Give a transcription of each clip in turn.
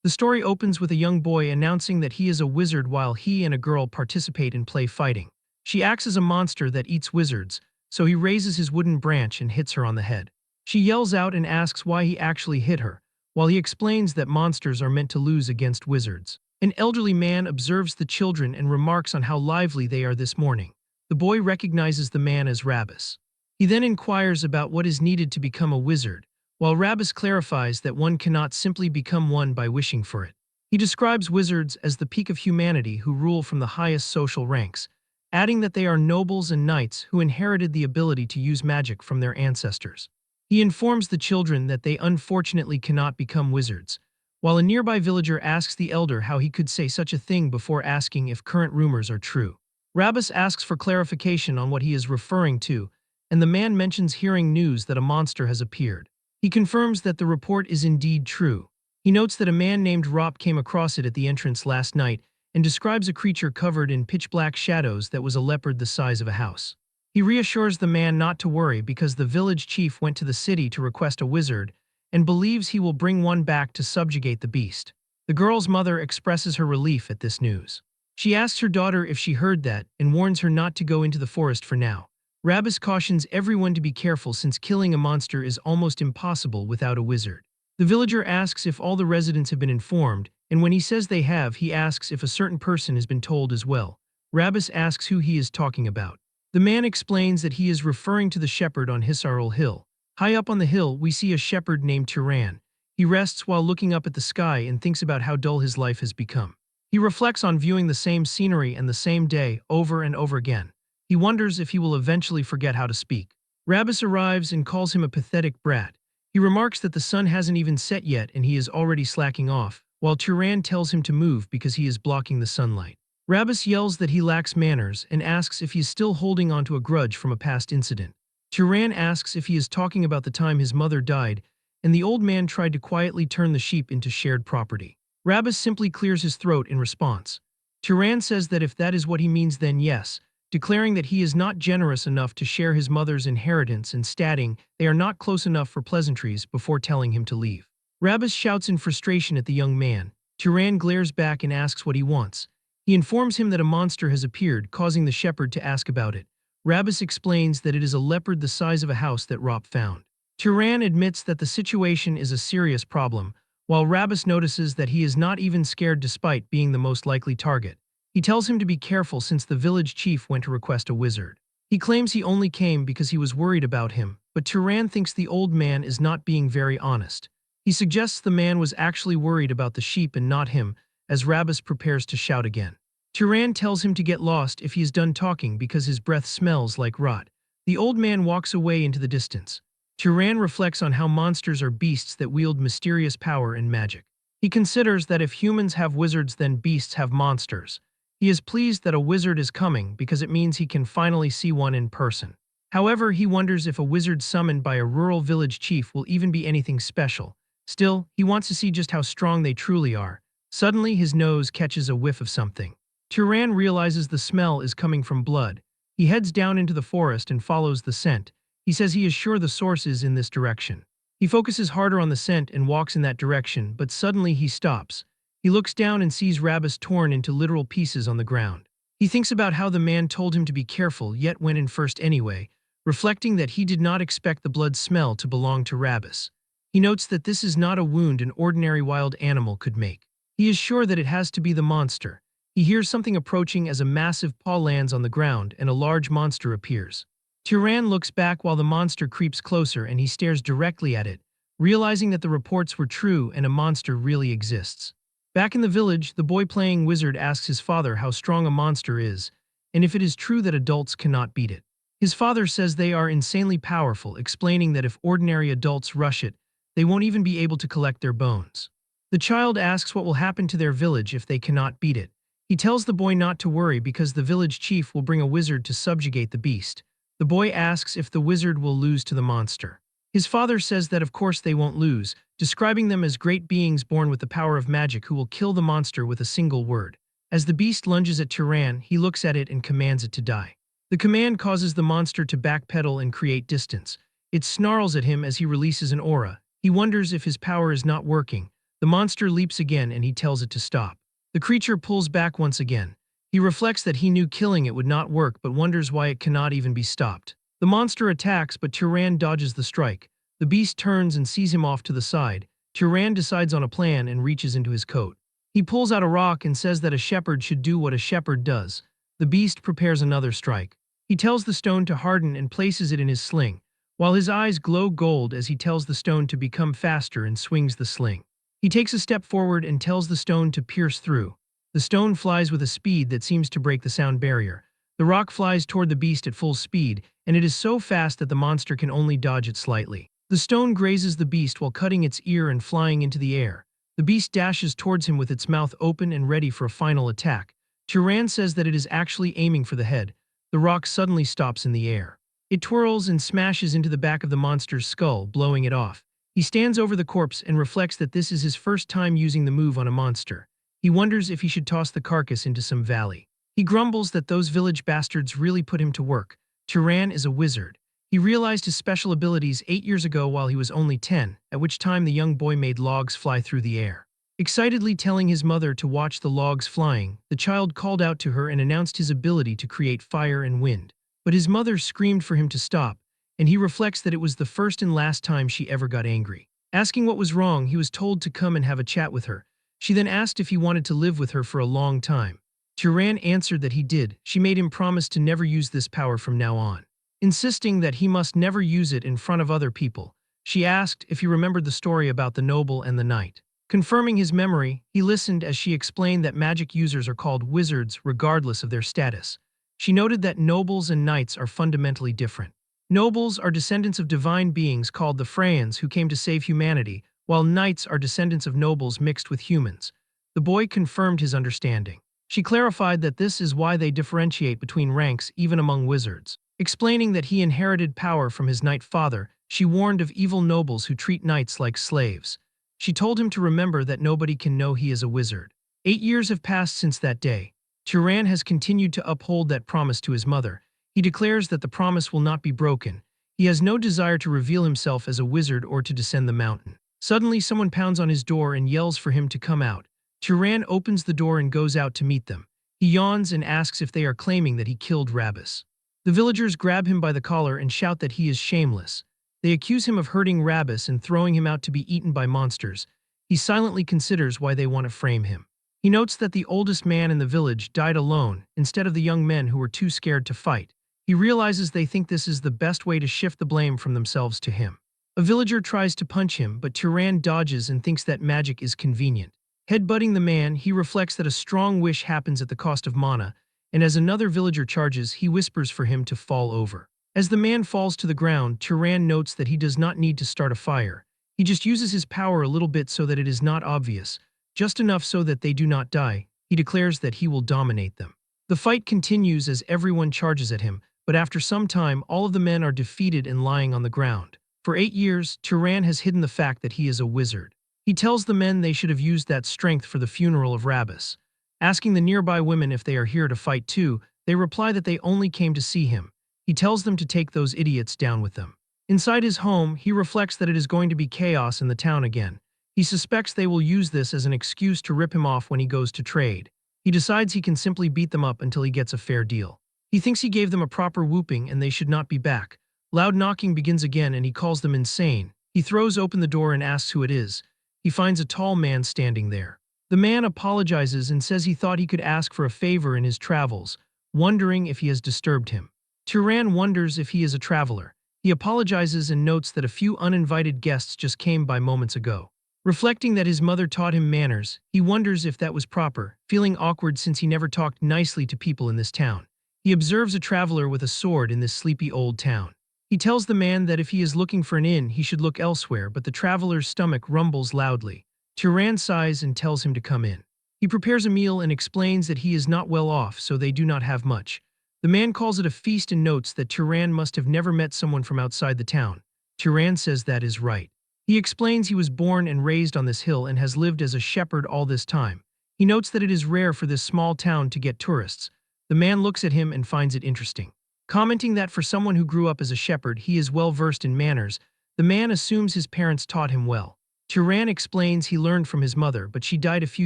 The story opens with a young boy announcing that he is a wizard while he and a girl participate in play fighting. She acts as a monster that eats wizards, so he raises his wooden branch and hits her on the head. She yells out and asks why he actually hit her, while he explains that monsters are meant to lose against wizards. An elderly man observes the children and remarks on how lively they are this morning. The boy recognizes the man as Rabbus. He then inquires about what is needed to become a wizard, while Rabbus clarifies that one cannot simply become one by wishing for it. He describes wizards as the peak of humanity who rule from the highest social ranks, adding that they are nobles and knights who inherited the ability to use magic from their ancestors. He informs the children that they unfortunately cannot become wizards, while a nearby villager asks the elder how he could say such a thing before asking if current rumors are true. Rabbus asks for clarification on what he is referring to, and the man mentions hearing news that a monster has appeared. He confirms that the report is indeed true. He notes that a man named Rop came across it at the entrance last night and describes a creature covered in pitch-black shadows that was a leopard the size of a house. He reassures the man not to worry because the village chief went to the city to request a wizard and believes he will bring one back to subjugate the beast. The girl's mother expresses her relief at this news. She asks her daughter if she heard that and warns her not to go into the forest for now. Rabbus cautions everyone to be careful since killing a monster is almost impossible without a wizard. The villager asks if all the residents have been informed, and when he says they have, he asks if a certain person has been told as well. Rabbus asks who he is talking about. The man explains that he is referring to the shepherd on Hisarul Hill. High up on the hill, we see a shepherd named Turan. He rests while looking up at the sky and thinks about how dull his life has become. He reflects on viewing the same scenery and the same day over and over again. He wonders if he will eventually forget how to speak. Rabbus arrives and calls him a pathetic brat. He remarks that the sun hasn't even set yet and he is already slacking off, while Turan tells him to move because he is blocking the sunlight. Rabbus yells that he lacks manners and asks if he is still holding on to a grudge from a past incident. Turan asks if he is talking about the time his mother died, and the old man tried to quietly turn the sheep into shared property. Rabbus simply clears his throat in response. Turan says that if that is what he means, then yes, declaring that he is not generous enough to share his mother's inheritance and stating they are not close enough for pleasantries before telling him to leave. Rabbus shouts in frustration at the young man. Turan glares back and asks what he wants. He informs him that a monster has appeared, causing the shepherd to ask about it. Rabbus explains that it is a leopard the size of a house that Rop found. Turan admits that the situation is a serious problem, while Rabbus notices that he is not even scared despite being the most likely target. He tells him to be careful since the village chief went to request a wizard. He claims he only came because he was worried about him, but Turan thinks the old man is not being very honest. He suggests the man was actually worried about the sheep and not him, as Rabbus prepares to shout again. Turan tells him to get lost if he is done talking because his breath smells like rot. The old man walks away into the distance. Turan reflects on how monsters are beasts that wield mysterious power and magic. He considers that if humans have wizards, then beasts have monsters. He is pleased that a wizard is coming because it means he can finally see one in person. However, he wonders if a wizard summoned by a rural village chief will even be anything special. Still, he wants to see just how strong they truly are. Suddenly, his nose catches a whiff of something. Turan realizes the smell is coming from blood. He heads down into the forest and follows the scent. He says he is sure the source is in this direction. He focuses harder on the scent and walks in that direction, but suddenly he stops. He looks down and sees Rabbus torn into literal pieces on the ground. He thinks about how the man told him to be careful yet went in first anyway, reflecting that he did not expect the blood smell to belong to Rabbus. He notes that this is not a wound an ordinary wild animal could make. He is sure that it has to be the monster. He hears something approaching as a massive paw lands on the ground and a large monster appears. Turan looks back while the monster creeps closer and he stares directly at it, realizing that the reports were true and a monster really exists. Back in the village, the boy playing wizard asks his father how strong a monster is, and if it is true that adults cannot beat it. His father says they are insanely powerful, explaining that if ordinary adults rush it, they won't even be able to collect their bones. The child asks what will happen to their village if they cannot beat it. He tells the boy not to worry because the village chief will bring a wizard to subjugate the beast. The boy asks if the wizard will lose to the monster. His father says that of course they won't lose, describing them as great beings born with the power of magic who will kill the monster with a single word. As the beast lunges at Turan, he looks at it and commands it to die. The command causes the monster to backpedal and create distance. It snarls at him as he releases an aura. He wonders if his power is not working, The monster leaps again and he tells it to stop. The creature pulls back once again. He reflects that he knew killing it would not work but wonders why it cannot even be stopped. The monster attacks but Turan dodges the strike. The beast turns and sees him off to the side. Turan decides on a plan and reaches into his coat. He pulls out a rock and says that a shepherd should do what a shepherd does. The beast prepares another strike. He tells the stone to harden and places it in his sling, while his eyes glow gold as he tells the stone to become faster and swings the sling. He takes a step forward and tells the stone to pierce through. The stone flies with a speed that seems to break the sound barrier. The rock flies toward the beast at full speed, and it is so fast that the monster can only dodge it slightly. The stone grazes the beast while cutting its ear and flying into the air. The beast dashes towards him with its mouth open and ready for a final attack. Turan says that it is actually aiming for the head. The rock suddenly stops in the air. It twirls and smashes into the back of the monster's skull, blowing it off. He stands over the corpse and reflects that this is his first time using the move on a monster. He wonders if he should toss the carcass into some valley. He grumbles that those village bastards really put him to work. Turan is a wizard. He realized his special abilities 8 years ago while he was only 10, at which time the young boy made logs fly through the air. Excitedly telling his mother to watch the logs flying, the child called out to her and announced his ability to create fire and wind. But his mother screamed for him to stop, and he reflects that it was the first and last time she ever got angry. Asking what was wrong, he was told to come and have a chat with her. She then asked if he wanted to live with her for a long time. Turan answered that he did. She made him promise to never use this power from now on, insisting that he must never use it in front of other people. She asked if he remembered the story about the noble and the knight. Confirming his memory, he listened as she explained that magic users are called wizards regardless of their status. She noted that nobles and knights are fundamentally different. Nobles are descendants of divine beings called the Freyans who came to save humanity, while knights are descendants of nobles mixed with humans. The boy confirmed his understanding. She clarified that this is why they differentiate between ranks even among wizards. Explaining that he inherited power from his knight father, she warned of evil nobles who treat knights like slaves. She told him to remember that nobody can know he is a wizard. 8 years have passed since that day. Turan has continued to uphold that promise to his mother. He declares that the promise will not be broken. He has no desire to reveal himself as a wizard or to descend the mountain. Suddenly, someone pounds on his door and yells for him to come out. Turan opens the door and goes out to meet them. He yawns and asks if they are claiming that he killed Rabbis. The villagers grab him by the collar and shout that he is shameless. They accuse him of hurting Rabbis and throwing him out to be eaten by monsters. He silently considers why they want to frame him. He notes that the oldest man in the village died alone instead of the young men who were too scared to fight. He realizes they think this is the best way to shift the blame from themselves to him. A villager tries to punch him, but Turan dodges and thinks that magic is convenient. Headbutting the man, he reflects that a strong wish happens at the cost of mana, and as another villager charges, he whispers for him to fall over. As the man falls to the ground, Turan notes that he does not need to start a fire. He just uses his power a little bit so that it is not obvious, just enough so that they do not die. He declares that he will dominate them. The fight continues as everyone charges at him, but after some time, all of the men are defeated and lying on the ground. For 8 years, Turan has hidden the fact that he is a wizard. He tells the men they should have used that strength for the funeral of Rabbis. Asking the nearby women if they are here to fight too, they reply that they only came to see him. He tells them to take those idiots down with them. Inside his home, he reflects that it is going to be chaos in the town again. He suspects they will use this as an excuse to rip him off when he goes to trade. He decides he can simply beat them up until he gets a fair deal. He thinks he gave them a proper whooping and they should not be back. Loud knocking begins again and he calls them insane. He throws open the door and asks who it is. He finds a tall man standing there. The man apologizes and says he thought he could ask for a favor in his travels, wondering if he has disturbed him. Turan wonders if he is a traveler. He apologizes and notes that a few uninvited guests just came by moments ago. Reflecting that his mother taught him manners, he wonders if that was proper, feeling awkward since he never talked nicely to people in this town. He observes a traveler with a sword in this sleepy old town. He tells the man that if he is looking for an inn, he should look elsewhere, but the traveler's stomach rumbles loudly. Turan sighs and tells him to come in. He prepares a meal and explains that he is not well off, so they do not have much. The man calls it a feast and notes that Turan must have never met someone from outside the town. Turan says that is right. He explains he was born and raised on this hill and has lived as a shepherd all this time. He notes that it is rare for this small town to get tourists. The man looks at him and finds it interesting. Commenting that for someone who grew up as a shepherd, he is well versed in manners, the man assumes his parents taught him well. Turan explains he learned from his mother, but she died a few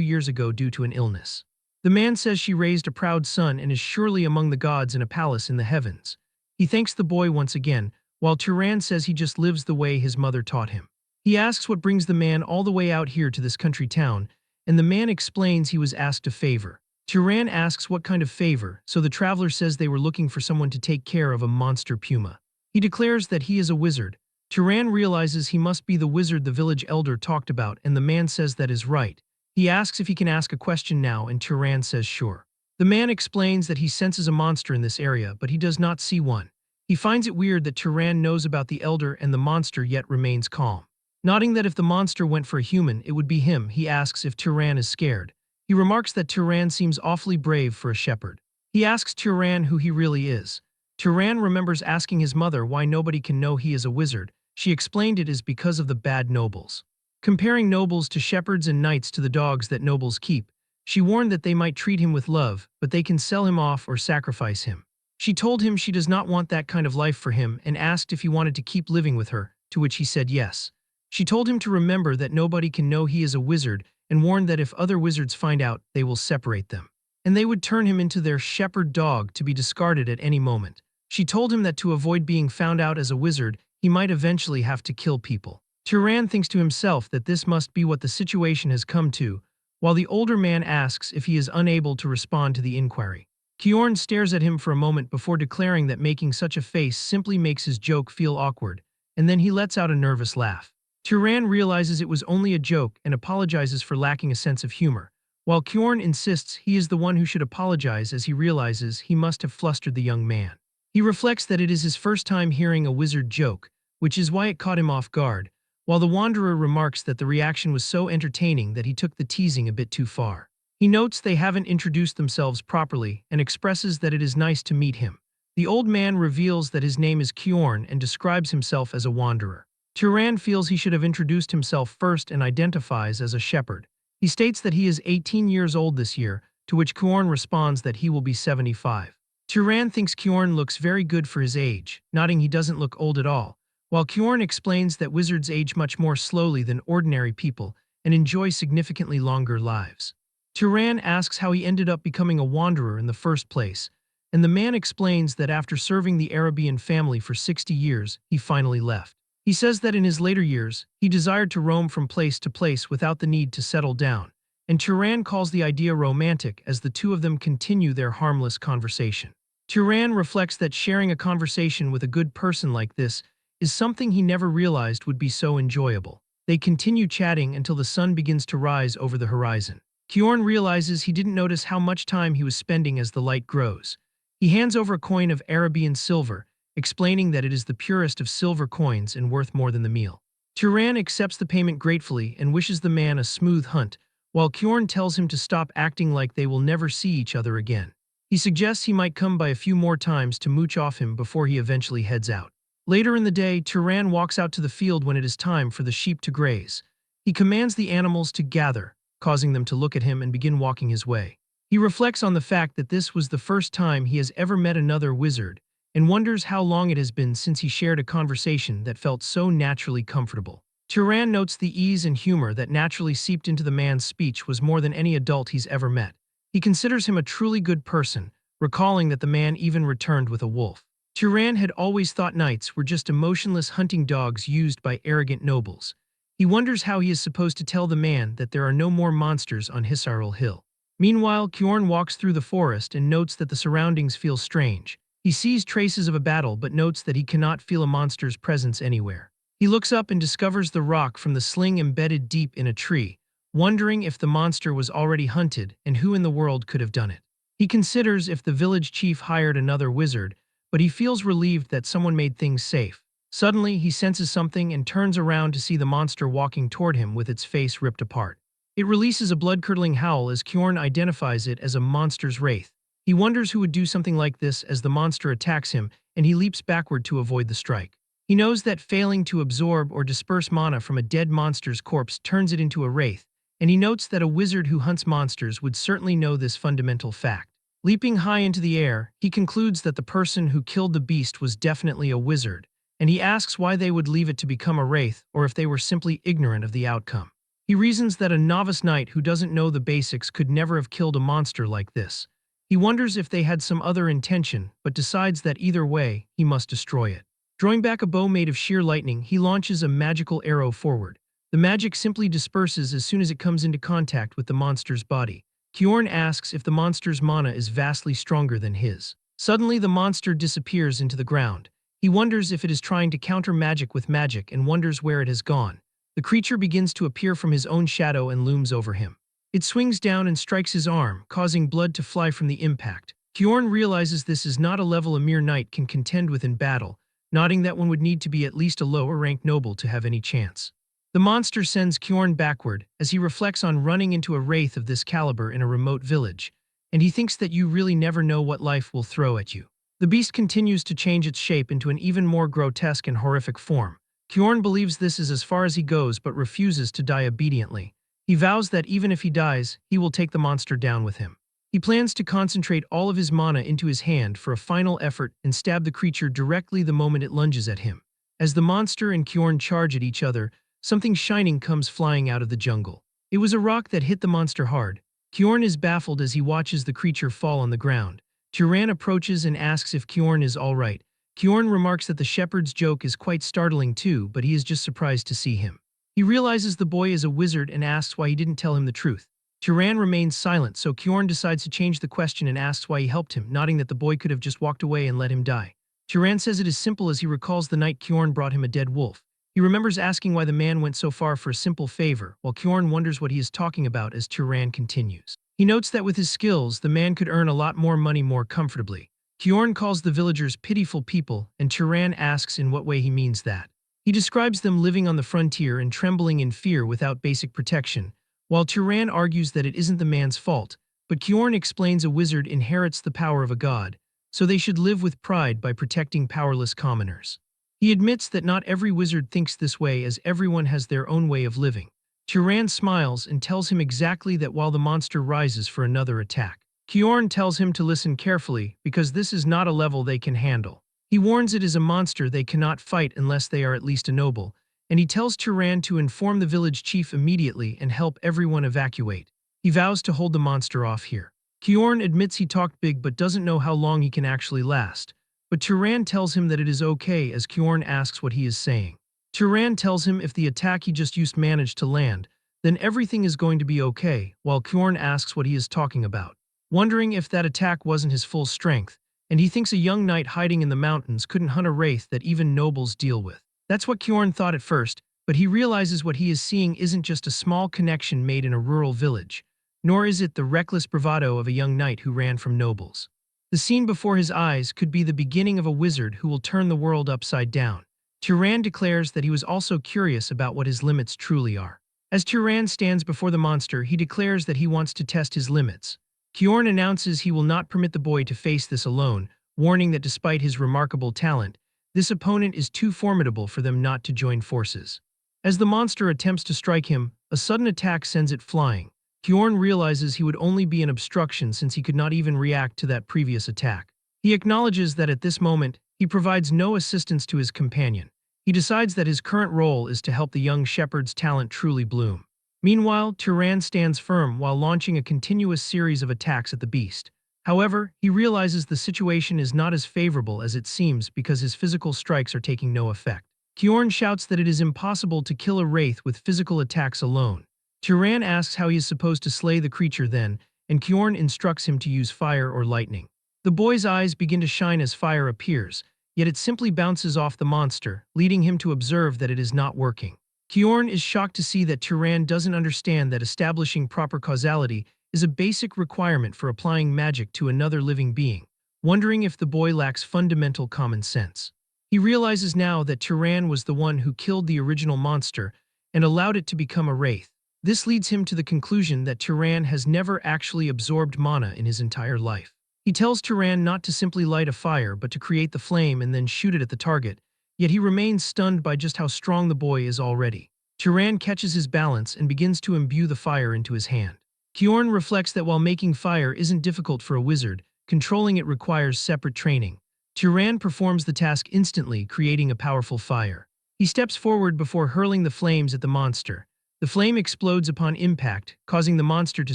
years ago due to an illness. The man says she raised a proud son and is surely among the gods in a palace in the heavens. He thanks the boy once again, while Turan says he just lives the way his mother taught him. He asks what brings the man all the way out here to this country town, and the man explains he was asked a favor. Turan asks what kind of favor, so the traveler says they were looking for someone to take care of a monster puma. He declares that he is a wizard. Turan realizes he must be the wizard the village elder talked about, and the man says that is right. He asks if he can ask a question now, and Turan says sure. The man explains that he senses a monster in this area, but he does not see one. He finds it weird that Turan knows about the elder and the monster yet remains calm. Nodding that if the monster went for a human, it would be him, he asks if Turan is scared. He remarks that Turan seems awfully brave for a shepherd. He asks Turan who he really is. Turan remembers asking his mother why nobody can know he is a wizard. She explained it is because of the bad nobles. Comparing nobles to shepherds and knights to the dogs that nobles keep, she warned that they might treat him with love, but they can sell him off or sacrifice him. She told him she does not want that kind of life for him and asked if he wanted to keep living with her, to which he said yes. She told him to remember that nobody can know he is a wizard and warned that if other wizards find out, they will separate them. And they would turn him into their shepherd dog to be discarded at any moment. She told him that to avoid being found out as a wizard, he might eventually have to kill people. Turan thinks to himself that this must be what the situation has come to, while the older man asks if he is unable to respond to the inquiry. Kjorn stares at him for a moment before declaring that making such a face simply makes his joke feel awkward, and then he lets out a nervous laugh. Turan realizes it was only a joke and apologizes for lacking a sense of humor, while Kjorn insists he is the one who should apologize as he realizes he must have flustered the young man. He reflects that it is his first time hearing a wizard joke, which is why it caught him off guard, while the wanderer remarks that the reaction was so entertaining that he took the teasing a bit too far. He notes they haven't introduced themselves properly and expresses that it is nice to meet him. The old man reveals that his name is Kjorn and describes himself as a wanderer. Turan feels he should have introduced himself first and identifies as a shepherd. He states that he is 18 years old this year, to which Kjorn responds that he will be 75. Turan thinks Kjorn looks very good for his age, nodding he doesn't look old at all, while Kjorn explains that wizards age much more slowly than ordinary people and enjoy significantly longer lives. Turan asks how he ended up becoming a wanderer in the first place, and the man explains that after serving the Arabian family for 60 years, he finally left. He says that in his later years, he desired to roam from place to place without the need to settle down, and Turan calls the idea romantic as the two of them continue their harmless conversation. Turan reflects that sharing a conversation with a good person like this is something he never realized would be so enjoyable. They continue chatting until the sun begins to rise over the horizon. Kjorn realizes he didn't notice how much time he was spending as the light grows. He hands over a coin of Arabian silver, explaining that it is the purest of silver coins and worth more than the meal. Turan accepts the payment gratefully and wishes the man a smooth hunt, while Kjorn tells him to stop acting like they will never see each other again. He suggests he might come by a few more times to mooch off him before he eventually heads out. Later in the day, Turan walks out to the field when it is time for the sheep to graze. He commands the animals to gather, causing them to look at him and begin walking his way. He reflects on the fact that this was the first time he has ever met another wizard, and wonders how long it has been since he shared a conversation that felt so naturally comfortable. Turan notes the ease and humor that naturally seeped into the man's speech was more than any adult he's ever met. He considers him a truly good person, recalling that the man even returned with a wolf. Turan had always thought knights were just emotionless hunting dogs used by arrogant nobles. He wonders how he is supposed to tell the man that there are no more monsters on Hisaril Hill. Meanwhile, Kjorn walks through the forest and notes that the surroundings feel strange. He sees traces of a battle but notes that he cannot feel a monster's presence anywhere. He looks up and discovers the rock from the sling embedded deep in a tree, wondering if the monster was already hunted and who in the world could have done it. He considers if the village chief hired another wizard, but he feels relieved that someone made things safe. Suddenly, he senses something and turns around to see the monster walking toward him with its face ripped apart. It releases a blood-curdling howl as Kjorn identifies it as a monster's wraith. He wonders who would do something like this as the monster attacks him, and he leaps backward to avoid the strike. He knows that failing to absorb or disperse mana from a dead monster's corpse turns it into a wraith, and he notes that a wizard who hunts monsters would certainly know this fundamental fact. Leaping high into the air, he concludes that the person who killed the beast was definitely a wizard, and he asks why they would leave it to become a wraith or if they were simply ignorant of the outcome. He reasons that a novice knight who doesn't know the basics could never have killed a monster like this. He wonders if they had some other intention, but decides that either way, he must destroy it. Drawing back a bow made of sheer lightning, he launches a magical arrow forward. The magic simply disperses as soon as it comes into contact with the monster's body. Kjorn asks if the monster's mana is vastly stronger than his. Suddenly, the monster disappears into the ground. He wonders if it is trying to counter magic with magic and wonders where it has gone. The creature begins to appear from his own shadow and looms over him. It swings down and strikes his arm, causing blood to fly from the impact. Kjorn realizes this is not a level a mere knight can contend with in battle, nodding that one would need to be at least a lower-ranked noble to have any chance. The monster sends Kjorn backward as he reflects on running into a wraith of this caliber in a remote village, and he thinks that you really never know what life will throw at you. The beast continues to change its shape into an even more grotesque and horrific form. Kjorn believes this is as far as he goes but refuses to die obediently. He vows that even if he dies, he will take the monster down with him. He plans to concentrate all of his mana into his hand for a final effort and stab the creature directly the moment it lunges at him. As the monster and Kjorn charge at each other, something shining comes flying out of the jungle. It was a rock that hit the monster hard. Kjorn is baffled as he watches the creature fall on the ground. Turan approaches and asks if Kjorn is all right. Kjorn remarks that the shepherd's joke is quite startling too, but he is just surprised to see him. He realizes the boy is a wizard and asks why he didn't tell him the truth. Turan remains silent, so Kjorn decides to change the question and asks why he helped him, nodding that the boy could have just walked away and let him die. Turan says it is simple as he recalls the night Kjorn brought him a dead wolf. He remembers asking why the man went so far for a simple favor, while Kjorn wonders what he is talking about as Turan continues. He notes that with his skills, the man could earn a lot more money more comfortably. Kjorn calls the villagers pitiful people, and Turan asks in what way he means that. He describes them living on the frontier and trembling in fear without basic protection, while Turan argues that it isn't the man's fault, but Kjorn explains a wizard inherits the power of a god, so they should live with pride by protecting powerless commoners. He admits that not every wizard thinks this way as everyone has their own way of living. Turan smiles and tells him exactly that while the monster rises for another attack. Kjorn tells him to listen carefully because this is not a level they can handle. He warns it is a monster they cannot fight unless they are at least a noble, and he tells Turan to inform the village chief immediately and help everyone evacuate. He vows to hold the monster off here. Kjorn admits he talked big but doesn't know how long he can actually last. But Turan tells him that it is okay as Kjorn asks what he is saying. Turan tells him if the attack he just used managed to land, then everything is going to be okay, while Kjorn asks what he is talking about, wondering if that attack wasn't his full strength, and he thinks a young knight hiding in the mountains couldn't hunt a wraith that even nobles deal with. That's what Kjorn thought at first, but he realizes what he is seeing isn't just a small connection made in a rural village, nor is it the reckless bravado of a young knight who ran from nobles. The scene before his eyes could be the beginning of a wizard who will turn the world upside down. Turan declares that he was also curious about what his limits truly are. As Turan stands before the monster, he declares that he wants to test his limits. Kjorn announces he will not permit the boy to face this alone, warning that despite his remarkable talent, this opponent is too formidable for them not to join forces. As the monster attempts to strike him, a sudden attack sends it flying. Kjorn realizes he would only be an obstruction since he could not even react to that previous attack. He acknowledges that at this moment, he provides no assistance to his companion. He decides that his current role is to help the young shepherd's talent truly bloom. Meanwhile, Turan stands firm while launching a continuous series of attacks at the beast. However, he realizes the situation is not as favorable as it seems because his physical strikes are taking no effect. Kjorn shouts that it is impossible to kill a wraith with physical attacks alone. Turan asks how he is supposed to slay the creature then, and Kjorn instructs him to use fire or lightning. The boy's eyes begin to shine as fire appears, yet it simply bounces off the monster, leading him to observe that it is not working. Kjorn is shocked to see that Turan doesn't understand that establishing proper causality is a basic requirement for applying magic to another living being, wondering if the boy lacks fundamental common sense. He realizes now that Turan was the one who killed the original monster and allowed it to become a wraith. This leads him to the conclusion that Turan has never actually absorbed mana in his entire life. He tells Turan not to simply light a fire but to create the flame and then shoot it at the target, yet he remains stunned by just how strong the boy is already. Turan catches his balance and begins to imbue the fire into his hand. Kjorn reflects that while making fire isn't difficult for a wizard, controlling it requires separate training. Turan performs the task instantly, creating a powerful fire. He steps forward before hurling the flames at the monster. The flame explodes upon impact, causing the monster to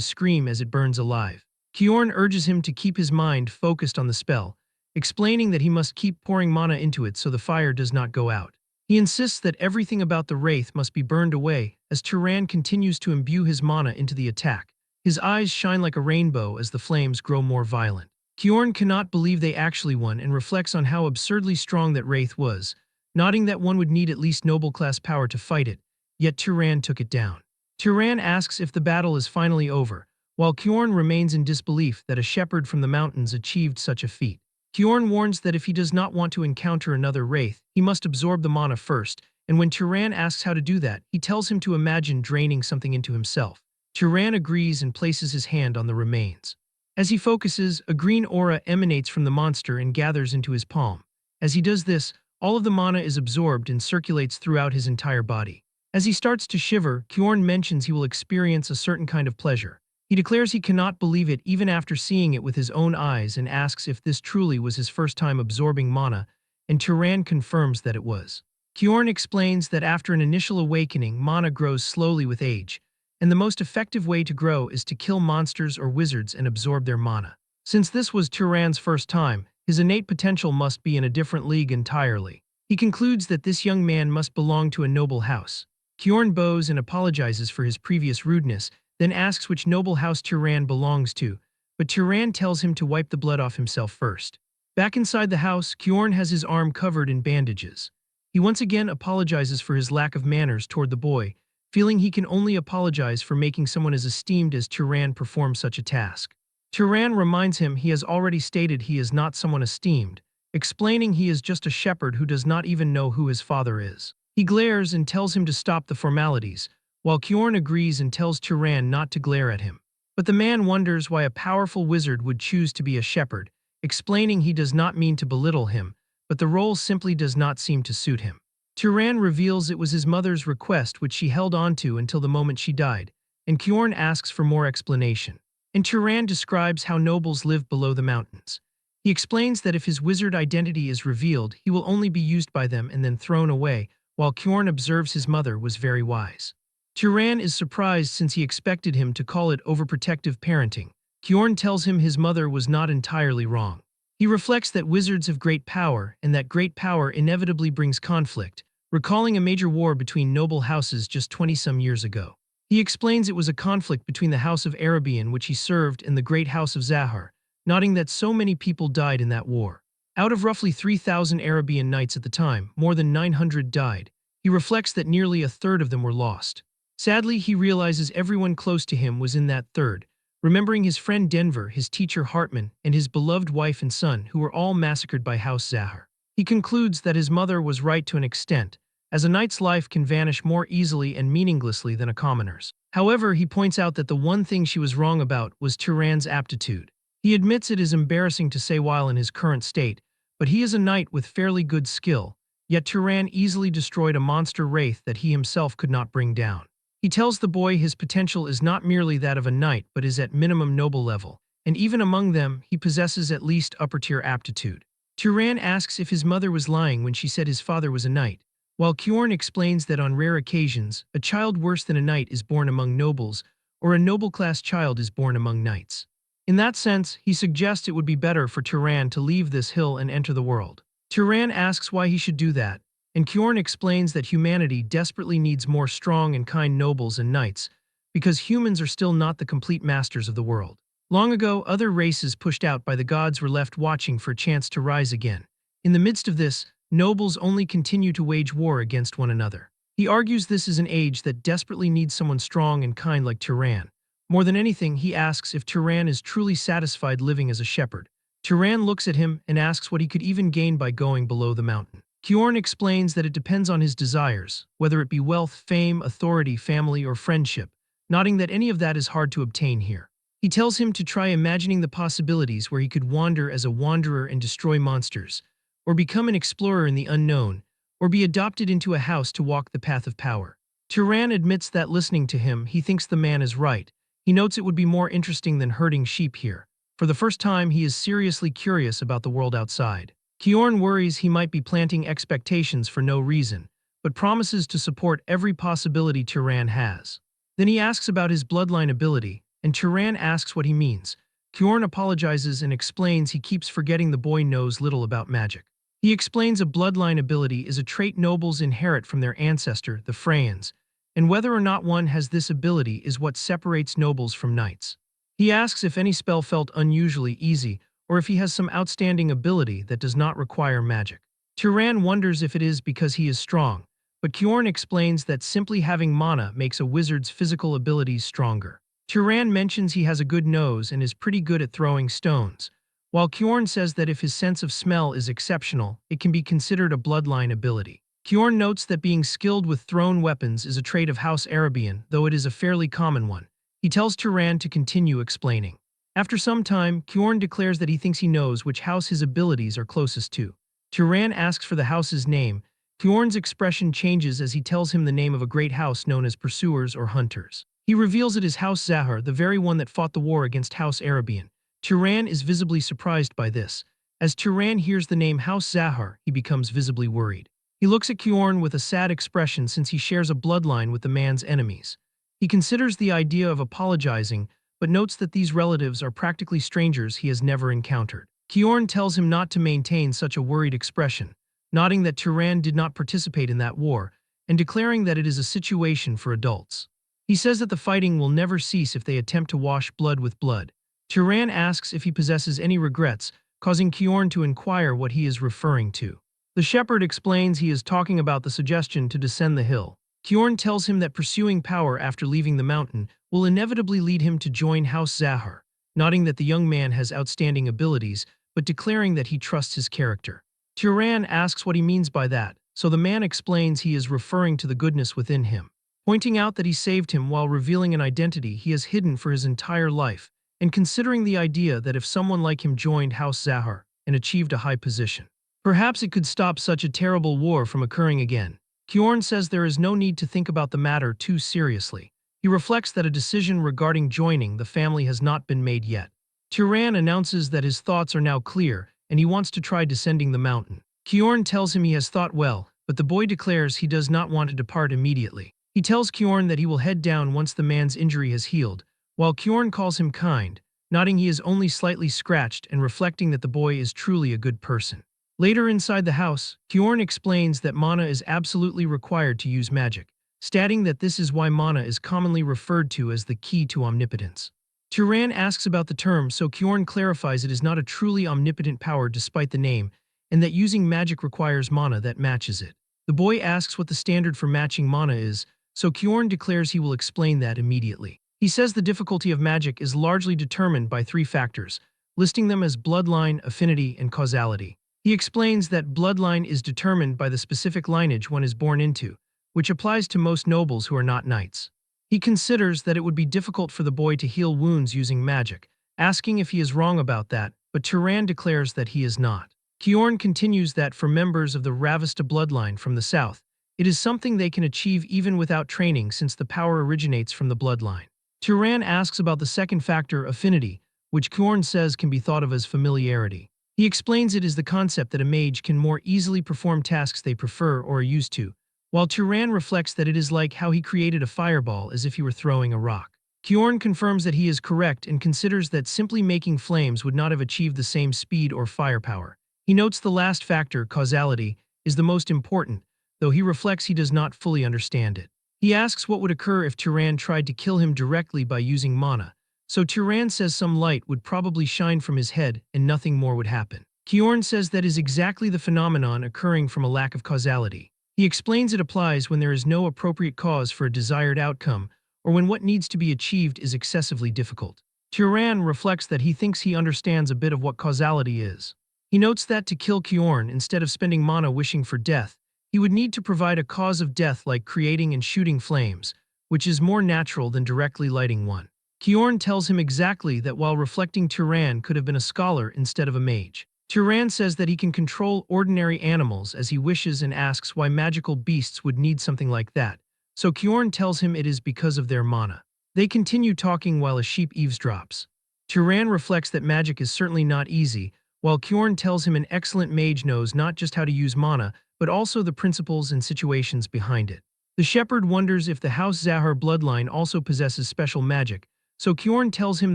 scream as it burns alive. Kyorn urges him to keep his mind focused on the spell, explaining that he must keep pouring mana into it so the fire does not go out. He insists that everything about the wraith must be burned away as Turan continues to imbue his mana into the attack. His eyes shine like a rainbow as the flames grow more violent. Kyorn cannot believe they actually won and reflects on how absurdly strong that wraith was, noting that one would need at least noble-class power to fight it, yet Turan took it down. Turan asks if the battle is finally over, while Kyorn remains in disbelief that a shepherd from the mountains achieved such a feat. Kyorn warns that if he does not want to encounter another wraith, he must absorb the mana first, and when Turan asks how to do that, he tells him to imagine draining something into himself. Turan agrees and places his hand on the remains. As he focuses, a green aura emanates from the monster and gathers into his palm. As he does this, all of the mana is absorbed and circulates throughout his entire body. As he starts to shiver, Kyorn mentions he will experience a certain kind of pleasure. He declares he cannot believe it even after seeing it with his own eyes and asks if this truly was his first time absorbing mana, and Turan confirms that it was. Kyorn explains that after an initial awakening, mana grows slowly with age, and the most effective way to grow is to kill monsters or wizards and absorb their mana. Since this was Turan's first time, his innate potential must be in a different league entirely. He concludes that this young man must belong to a noble house. Kyorn bows and apologizes for his previous rudeness, then asks which noble house Turan belongs to, but Turan tells him to wipe the blood off himself first. Back inside the house, Kyorn has his arm covered in bandages. He once again apologizes for his lack of manners toward the boy, feeling he can only apologize for making someone as esteemed as Turan perform such a task. Turan reminds him he has already stated he is not someone esteemed, explaining he is just a shepherd who does not even know who his father is. He glares and tells him to stop the formalities, while Kyorn agrees and tells Turan not to glare at him. But the man wonders why a powerful wizard would choose to be a shepherd, explaining he does not mean to belittle him, but the role simply does not seem to suit him. Turan reveals it was his mother's request which she held onto until the moment she died, and Kyorn asks for more explanation. And Turan describes how nobles live below the mountains. He explains that if his wizard identity is revealed, he will only be used by them and then thrown away, while Kyorn observes his mother was very wise. Turan is surprised since he expected him to call it overprotective parenting. Kyorn tells him his mother was not entirely wrong. He reflects that wizards have great power and that great power inevitably brings conflict, recalling a major war between noble houses just 20-some years ago. He explains it was a conflict between the House of Arabian which he served and the Great House of Zahar, noting that so many people died in that war. Out of roughly 3,000 Arabian knights at the time, more than 900 died. He reflects that nearly a third of them were lost. Sadly, he realizes everyone close to him was in that third, remembering his friend Denver, his teacher Hartman, and his beloved wife and son, who were all massacred by House Zahar. He concludes that his mother was right to an extent, as a knight's life can vanish more easily and meaninglessly than a commoner's. However, he points out that the one thing she was wrong about was Turan's aptitude. He admits it is embarrassing to say while in his current state, but he is a knight with fairly good skill, yet Turan easily destroyed a monster wraith that he himself could not bring down. He tells the boy his potential is not merely that of a knight but is at minimum noble level, and even among them, he possesses at least upper-tier aptitude. Turan asks if his mother was lying when she said his father was a knight, while Kyorn explains that on rare occasions, a child worse than a knight is born among nobles, or a noble-class child is born among knights. In that sense, he suggests it would be better for Turan to leave this hill and enter the world. Turan asks why he should do that, and Kyorn explains that humanity desperately needs more strong and kind nobles and knights, because humans are still not the complete masters of the world. Long ago, other races pushed out by the gods were left watching for a chance to rise again. In the midst of this, nobles only continue to wage war against one another. He argues this is an age that desperately needs someone strong and kind like Turan. More than anything, he asks if Turan is truly satisfied living as a shepherd. Turan looks at him and asks what he could even gain by going below the mountain. Kyorn explains that it depends on his desires, whether it be wealth, fame, authority, family, or friendship, noting that any of that is hard to obtain here. He tells him to try imagining the possibilities where he could wander as a wanderer and destroy monsters, or become an explorer in the unknown, or be adopted into a house to walk the path of power. Turan admits that listening to him, he thinks the man is right. He notes it would be more interesting than herding sheep here. For the first time, he is seriously curious about the world outside. Kyorn worries he might be planting expectations for no reason, but promises to support every possibility Turan has. Then he asks about his bloodline ability, and Turan asks what he means. Kyorn apologizes and explains he keeps forgetting the boy knows little about magic. He explains a bloodline ability is a trait nobles inherit from their ancestor, the Freyans, and whether or not one has this ability is what separates nobles from knights. He asks if any spell felt unusually easy, or if he has some outstanding ability that does not require magic. Turan wonders if it is because he is strong, but Kyorn explains that simply having mana makes a wizard's physical abilities stronger. Turan mentions he has a good nose and is pretty good at throwing stones, while Kyorn says that if his sense of smell is exceptional, it can be considered a bloodline ability. Kyorn notes that being skilled with thrown weapons is a trait of House Arabian, though it is a fairly common one. He tells Turan to continue explaining. After some time, Kyorn declares that he thinks he knows which house his abilities are closest to. Turan asks for the house's name. Kyorn's expression changes as he tells him the name of a great house known as Pursuers or Hunters. He reveals it is House Zahar, the very one that fought the war against House Arabian. Turan is visibly surprised by this. As Turan hears the name House Zahar, he becomes visibly worried. He looks at Kyorn with a sad expression since he shares a bloodline with the man's enemies. He considers the idea of apologizing, but notes that these relatives are practically strangers he has never encountered. Kyorn tells him not to maintain such a worried expression, noting that Turan did not participate in that war, and declaring that it is a situation for adults. He says that the fighting will never cease if they attempt to wash blood with blood. Turan asks if he possesses any regrets, causing Kyorn to inquire what he is referring to. The shepherd explains he is talking about the suggestion to descend the hill. Kyorn tells him that pursuing power after leaving the mountain will inevitably lead him to join House Zahar, noting that the young man has outstanding abilities, but declaring that he trusts his character. Turan asks what he means by that, so the man explains he is referring to the goodness within him, pointing out that he saved him while revealing an identity he has hidden for his entire life, and considering the idea that if someone like him joined House Zahar and achieved a high position, perhaps it could stop such a terrible war from occurring again. Kyorn says there is no need to think about the matter too seriously. He reflects that a decision regarding joining the family has not been made yet. Turan announces that his thoughts are now clear and he wants to try descending the mountain. Kyorn tells him he has thought well, but the boy declares he does not want to depart immediately. He tells Kyorn that he will head down once the man's injury has healed, while Kyorn calls him kind, nodding he is only slightly scratched and reflecting that the boy is truly a good person. Later inside the house, Kyorn explains that mana is absolutely required to use magic, stating that this is why mana is commonly referred to as the key to omnipotence. Turan asks about the term, so Kyorn clarifies it is not a truly omnipotent power despite the name, and that using magic requires mana that matches it. The boy asks what the standard for matching mana is, so Kyorn declares he will explain that immediately. He says the difficulty of magic is largely determined by three factors, listing them as bloodline, affinity, and causality. He explains that bloodline is determined by the specific lineage one is born into, which applies to most nobles who are not knights. He considers that it would be difficult for the boy to heal wounds using magic, asking if he is wrong about that, but Turan declares that he is not. Kyorn continues that for members of the Ravista bloodline from the south, it is something they can achieve even without training since the power originates from the bloodline. Turan asks about the second factor, affinity, which Kyorn says can be thought of as familiarity. He explains it is the concept that a mage can more easily perform tasks they prefer or are used to, while Turan reflects that it is like how he created a fireball as if he were throwing a rock. Kyorn confirms that he is correct and considers that simply making flames would not have achieved the same speed or firepower. He notes the last factor, causality, is the most important, though he reflects he does not fully understand it. He asks what would occur if Turan tried to kill him directly by using mana, so Turan says some light would probably shine from his head and nothing more would happen. Kyorn says that is exactly the phenomenon occurring from a lack of causality. He explains it applies when there is no appropriate cause for a desired outcome, or when what needs to be achieved is excessively difficult. Turan reflects that he thinks he understands a bit of what causality is. He notes that to kill Kyorn, instead of spending mana wishing for death, he would need to provide a cause of death like creating and shooting flames, which is more natural than directly lighting one. Kyorn tells him exactly that while reflecting Turan could have been a scholar instead of a mage. Turan says that he can control ordinary animals as he wishes and asks why magical beasts would need something like that, so Kyorn tells him it is because of their mana. They continue talking while a sheep eavesdrops. Turan reflects that magic is certainly not easy, while Kjorn tells him an excellent mage knows not just how to use mana, but also the principles and situations behind it. The shepherd wonders if the House Zahar bloodline also possesses special magic, so Kjorn tells him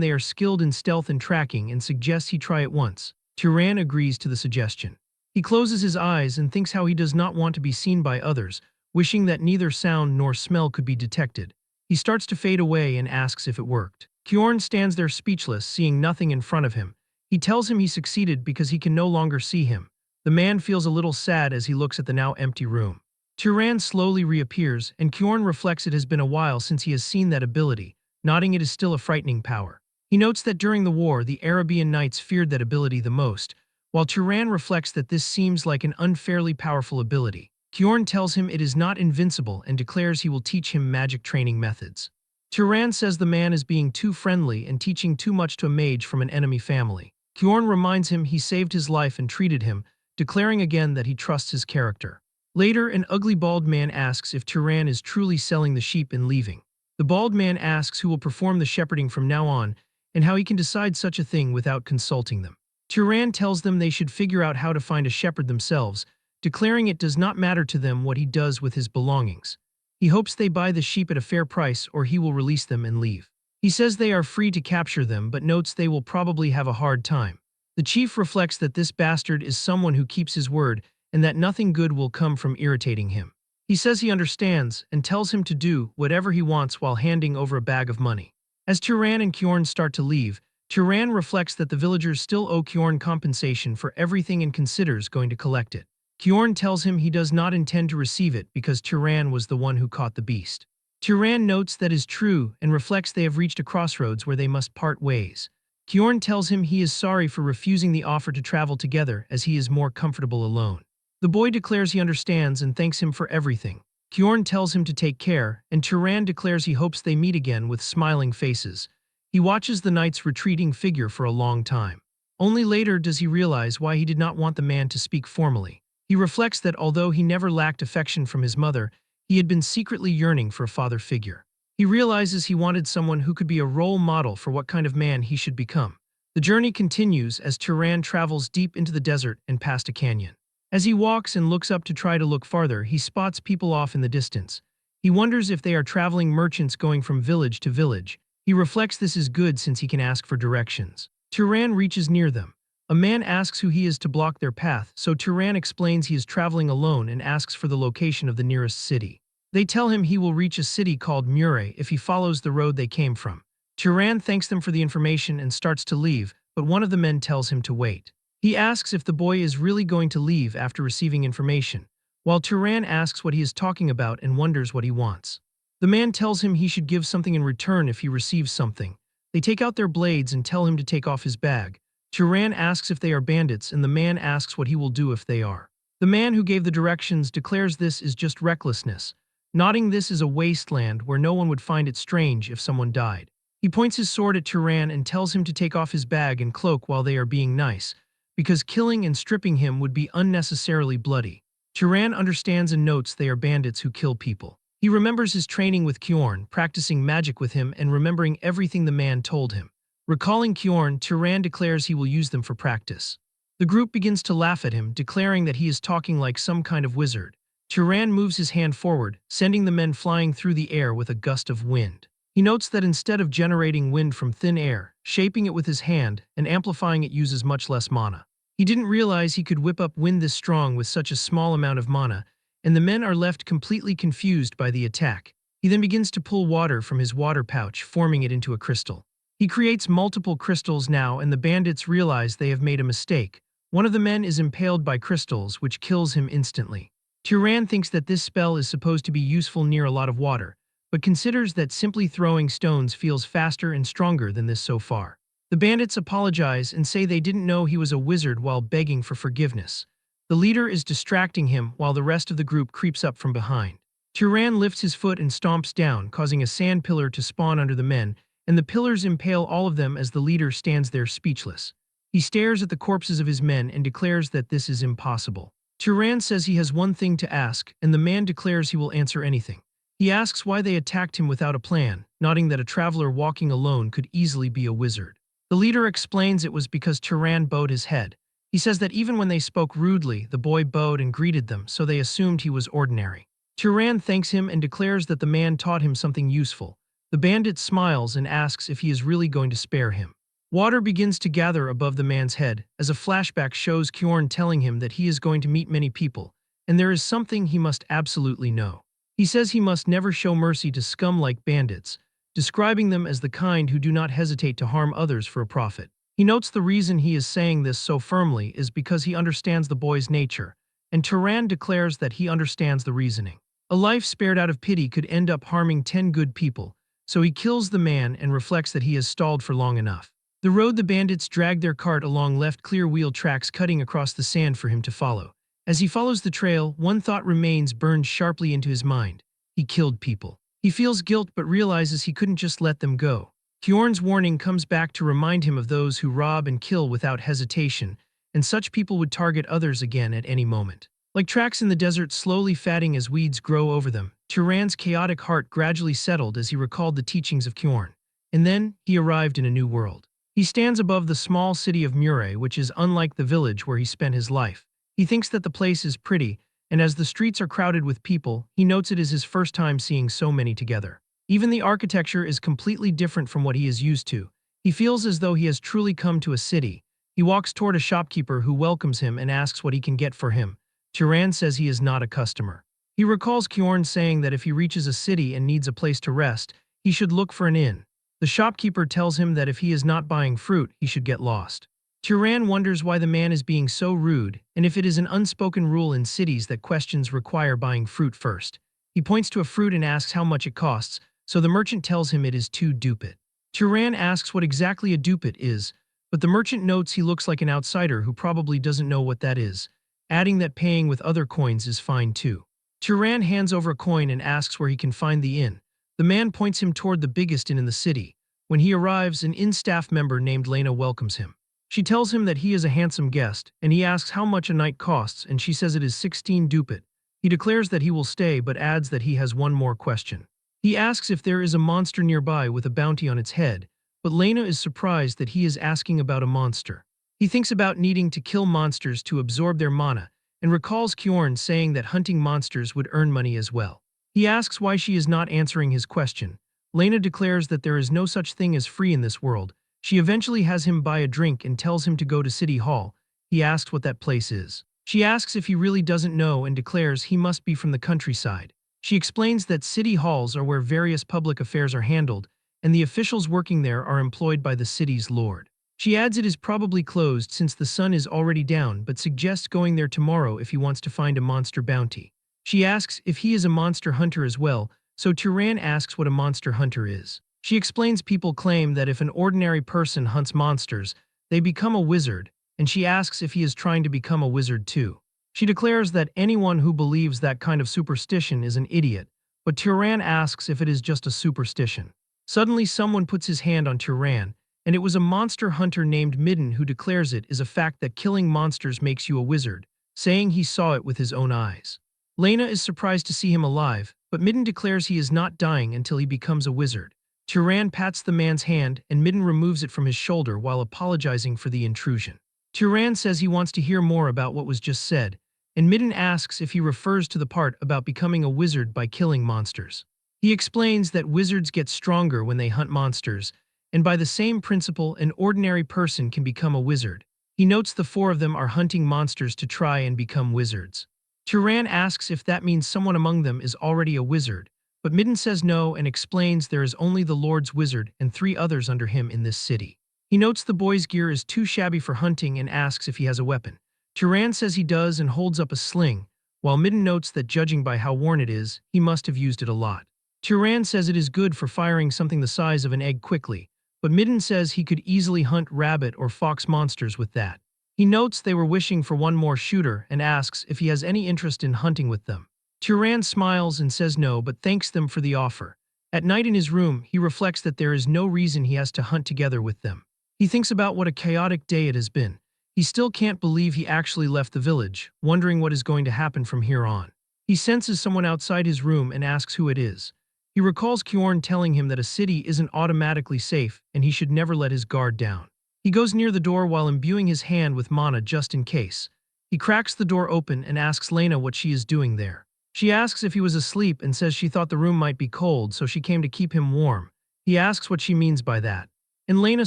they are skilled in stealth and tracking and suggests he try it once. Turan agrees to the suggestion. He closes his eyes and thinks how he does not want to be seen by others, wishing that neither sound nor smell could be detected. He starts to fade away and asks if it worked. Kjorn stands there speechless, seeing nothing in front of him. He tells him he succeeded because he can no longer see him. The man feels a little sad as he looks at the now empty room. Turan slowly reappears, and Kjorn reflects it has been a while since he has seen that ability, nodding it is still a frightening power. He notes that during the war, the Arabian knights feared that ability the most, while Turan reflects that this seems like an unfairly powerful ability. Kjorn tells him it is not invincible and declares he will teach him magic training methods. Turan says the man is being too friendly and teaching too much to a mage from an enemy family. Kjorn reminds him he saved his life and treated him, declaring again that he trusts his character. Later, an ugly bald man asks if Turan is truly selling the sheep and leaving. The bald man asks who will perform the shepherding from now on and how he can decide such a thing without consulting them. Turan tells them they should figure out how to find a shepherd themselves, declaring it does not matter to them what he does with his belongings. He hopes they buy the sheep at a fair price or he will release them and leave. He says they are free to capture them but notes they will probably have a hard time. The chief reflects that this bastard is someone who keeps his word and that nothing good will come from irritating him. He says he understands and tells him to do whatever he wants while handing over a bag of money. As Turan and Kjorn start to leave, Turan reflects that the villagers still owe Kjorn compensation for everything and considers going to collect it. Kjorn tells him he does not intend to receive it because Turan was the one who caught the beast. Turan notes that is true and reflects they have reached a crossroads where they must part ways. Kjorn tells him he is sorry for refusing the offer to travel together as he is more comfortable alone. The boy declares he understands and thanks him for everything. Kjorn tells him to take care, and Turan declares he hopes they meet again with smiling faces. He watches the knight's retreating figure for a long time. Only later does he realize why he did not want the man to speak formally. He reflects that although he never lacked affection from his mother, he had been secretly yearning for a father figure. He realizes he wanted someone who could be a role model for what kind of man he should become. The journey continues as Turan travels deep into the desert and past a canyon. As he walks and looks up to try to look farther, he spots people off in the distance. He wonders if they are traveling merchants going from village to village. He reflects this is good since he can ask for directions. Turan reaches near them. A man asks who he is to block their path, so Turan explains he is traveling alone and asks for the location of the nearest city. They tell him he will reach a city called Mure if he follows the road they came from. Turan thanks them for the information and starts to leave, but one of the men tells him to wait. He asks if the boy is really going to leave after receiving information, while Turan asks what he is talking about and wonders what he wants. The man tells him he should give something in return if he receives something. They take out their blades and tell him to take off his bag. Turan asks if they are bandits and the man asks what he will do if they are. The man who gave the directions declares this is just recklessness, nodding this is a wasteland where no one would find it strange if someone died. He points his sword at Turan and tells him to take off his bag and cloak while they are being nice, because killing and stripping him would be unnecessarily bloody. Turan understands and notes they are bandits who kill people. He remembers his training with Kjorn, practicing magic with him and remembering everything the man told him. Recalling Kjorn, Turan declares he will use them for practice. The group begins to laugh at him, declaring that he is talking like some kind of wizard. Turan moves his hand forward, sending the men flying through the air with a gust of wind. He notes that instead of generating wind from thin air, shaping it with his hand, and amplifying it uses much less mana. He didn't realize he could whip up wind this strong with such a small amount of mana, and the men are left completely confused by the attack. He then begins to pull water from his water pouch, forming it into a crystal. He creates multiple crystals now and the bandits realize they have made a mistake. One of the men is impaled by crystals, which kills him instantly. Turan thinks that this spell is supposed to be useful near a lot of water, but considers that simply throwing stones feels faster and stronger than this so far. The bandits apologize and say they didn't know he was a wizard while begging for forgiveness. The leader is distracting him while the rest of the group creeps up from behind. Turan lifts his foot and stomps down, causing a sand pillar to spawn under the men, and the pillars impale all of them as the leader stands there speechless. He stares at the corpses of his men and declares that this is impossible. Turan says he has one thing to ask, and the man declares he will answer anything. He asks why they attacked him without a plan, nodding that a traveler walking alone could easily be a wizard. The leader explains it was because Turan bowed his head. He says that even when they spoke rudely, the boy bowed and greeted them, so they assumed he was ordinary. Turan thanks him and declares that the man taught him something useful. The bandit smiles and asks if he is really going to spare him. Water begins to gather above the man's head, as a flashback shows Kjorn telling him that he is going to meet many people, and there is something he must absolutely know. He says he must never show mercy to scum like bandits, describing them as the kind who do not hesitate to harm others for a profit. He notes the reason he is saying this so firmly is because he understands the boy's nature, and Turan declares that he understands the reasoning. A life spared out of pity could end up harming 10 good people, so he kills the man and reflects that he has stalled for long enough. The road the bandits drag their cart along left clear wheel tracks cutting across the sand for him to follow. As he follows the trail, one thought remains burned sharply into his mind. He killed people. He feels guilt but realizes he couldn't just let them go. Kjorn's warning comes back to remind him of those who rob and kill without hesitation, and such people would target others again at any moment. Like tracks in the desert slowly fatting as weeds grow over them, Turan's chaotic heart gradually settled as he recalled the teachings of Kjorn. And then, he arrived in a new world. He stands above the small city of Mure, which is unlike the village where he spent his life. He thinks that the place is pretty, and as the streets are crowded with people, he notes it is his first time seeing so many together. Even the architecture is completely different from what he is used to. He feels as though he has truly come to a city. He walks toward a shopkeeper who welcomes him and asks what he can get for him. Turan says he is not a customer. He recalls Kjorn saying that if he reaches a city and needs a place to rest, he should look for an inn. The shopkeeper tells him that if he is not buying fruit, he should get lost. Turan wonders why the man is being so rude, and if it is an unspoken rule in cities that questions require buying fruit first. He points to a fruit and asks how much it costs, so the merchant tells him it is 2 ducat. Turan asks what exactly a ducat is, but the merchant notes he looks like an outsider who probably doesn't know what that is, adding that paying with other coins is fine too. Turan hands over a coin and asks where he can find the inn. The man points him toward the biggest inn in the city. When he arrives, an inn staff member named Lena welcomes him. She tells him that he is a handsome guest, and he asks how much a night costs, and she says it is 16 ducat. He declares that he will stay but adds that he has one more question. He asks if there is a monster nearby with a bounty on its head, but Lena is surprised that he is asking about a monster. He thinks about needing to kill monsters to absorb their mana, and recalls Kjorn saying that hunting monsters would earn money as well. He asks why she is not answering his question. Lena declares that there is no such thing as free in this world. She eventually has him buy a drink and tells him to go to City Hall. He asks what that place is. She asks if he really doesn't know and declares he must be from the countryside. She explains that city halls are where various public affairs are handled, and the officials working there are employed by the city's lord. She adds it is probably closed since the sun is already down, but suggests going there tomorrow if he wants to find a monster bounty. She asks if he is a monster hunter as well, so Turan asks what a monster hunter is. She explains people claim that if an ordinary person hunts monsters, they become a wizard, and she asks if he is trying to become a wizard too. She declares that anyone who believes that kind of superstition is an idiot, but Turan asks if it is just a superstition. Suddenly someone puts his hand on Turan, and it was a monster hunter named Midden who declares it is a fact that killing monsters makes you a wizard, saying he saw it with his own eyes. Lena is surprised to see him alive, but Midden declares he is not dying until he becomes a wizard. Turan pats the man's hand, and Midden removes it from his shoulder while apologizing for the intrusion. Turan says he wants to hear more about what was just said, and Midden asks if he refers to the part about becoming a wizard by killing monsters. He explains that wizards get stronger when they hunt monsters, and by the same principle an ordinary person can become a wizard. He notes the 4 of them are hunting monsters to try and become wizards. Turan asks if that means someone among them is already a wizard, but Midden says no and explains there is only the Lord's wizard and 3 others under him in this city. He notes the boy's gear is too shabby for hunting and asks if he has a weapon. Turan says he does and holds up a sling, while Midden notes that judging by how worn it is, he must have used it a lot. Turan says it is good for firing something the size of an egg quickly, but Midden says he could easily hunt rabbit or fox monsters with that. He notes they were wishing for one more shooter and asks if he has any interest in hunting with them. Turan smiles and says no but thanks them for the offer. At night in his room, he reflects that there is no reason he has to hunt together with them. He thinks about what a chaotic day it has been. He still can't believe he actually left the village, wondering what is going to happen from here on. He senses someone outside his room and asks who it is. He recalls Kjorn telling him that a city isn't automatically safe and he should never let his guard down. He goes near the door while imbuing his hand with mana just in case. He cracks the door open and asks Lena what she is doing there. She asks if he was asleep and says she thought the room might be cold, so she came to keep him warm. He asks what she means by that. And Lena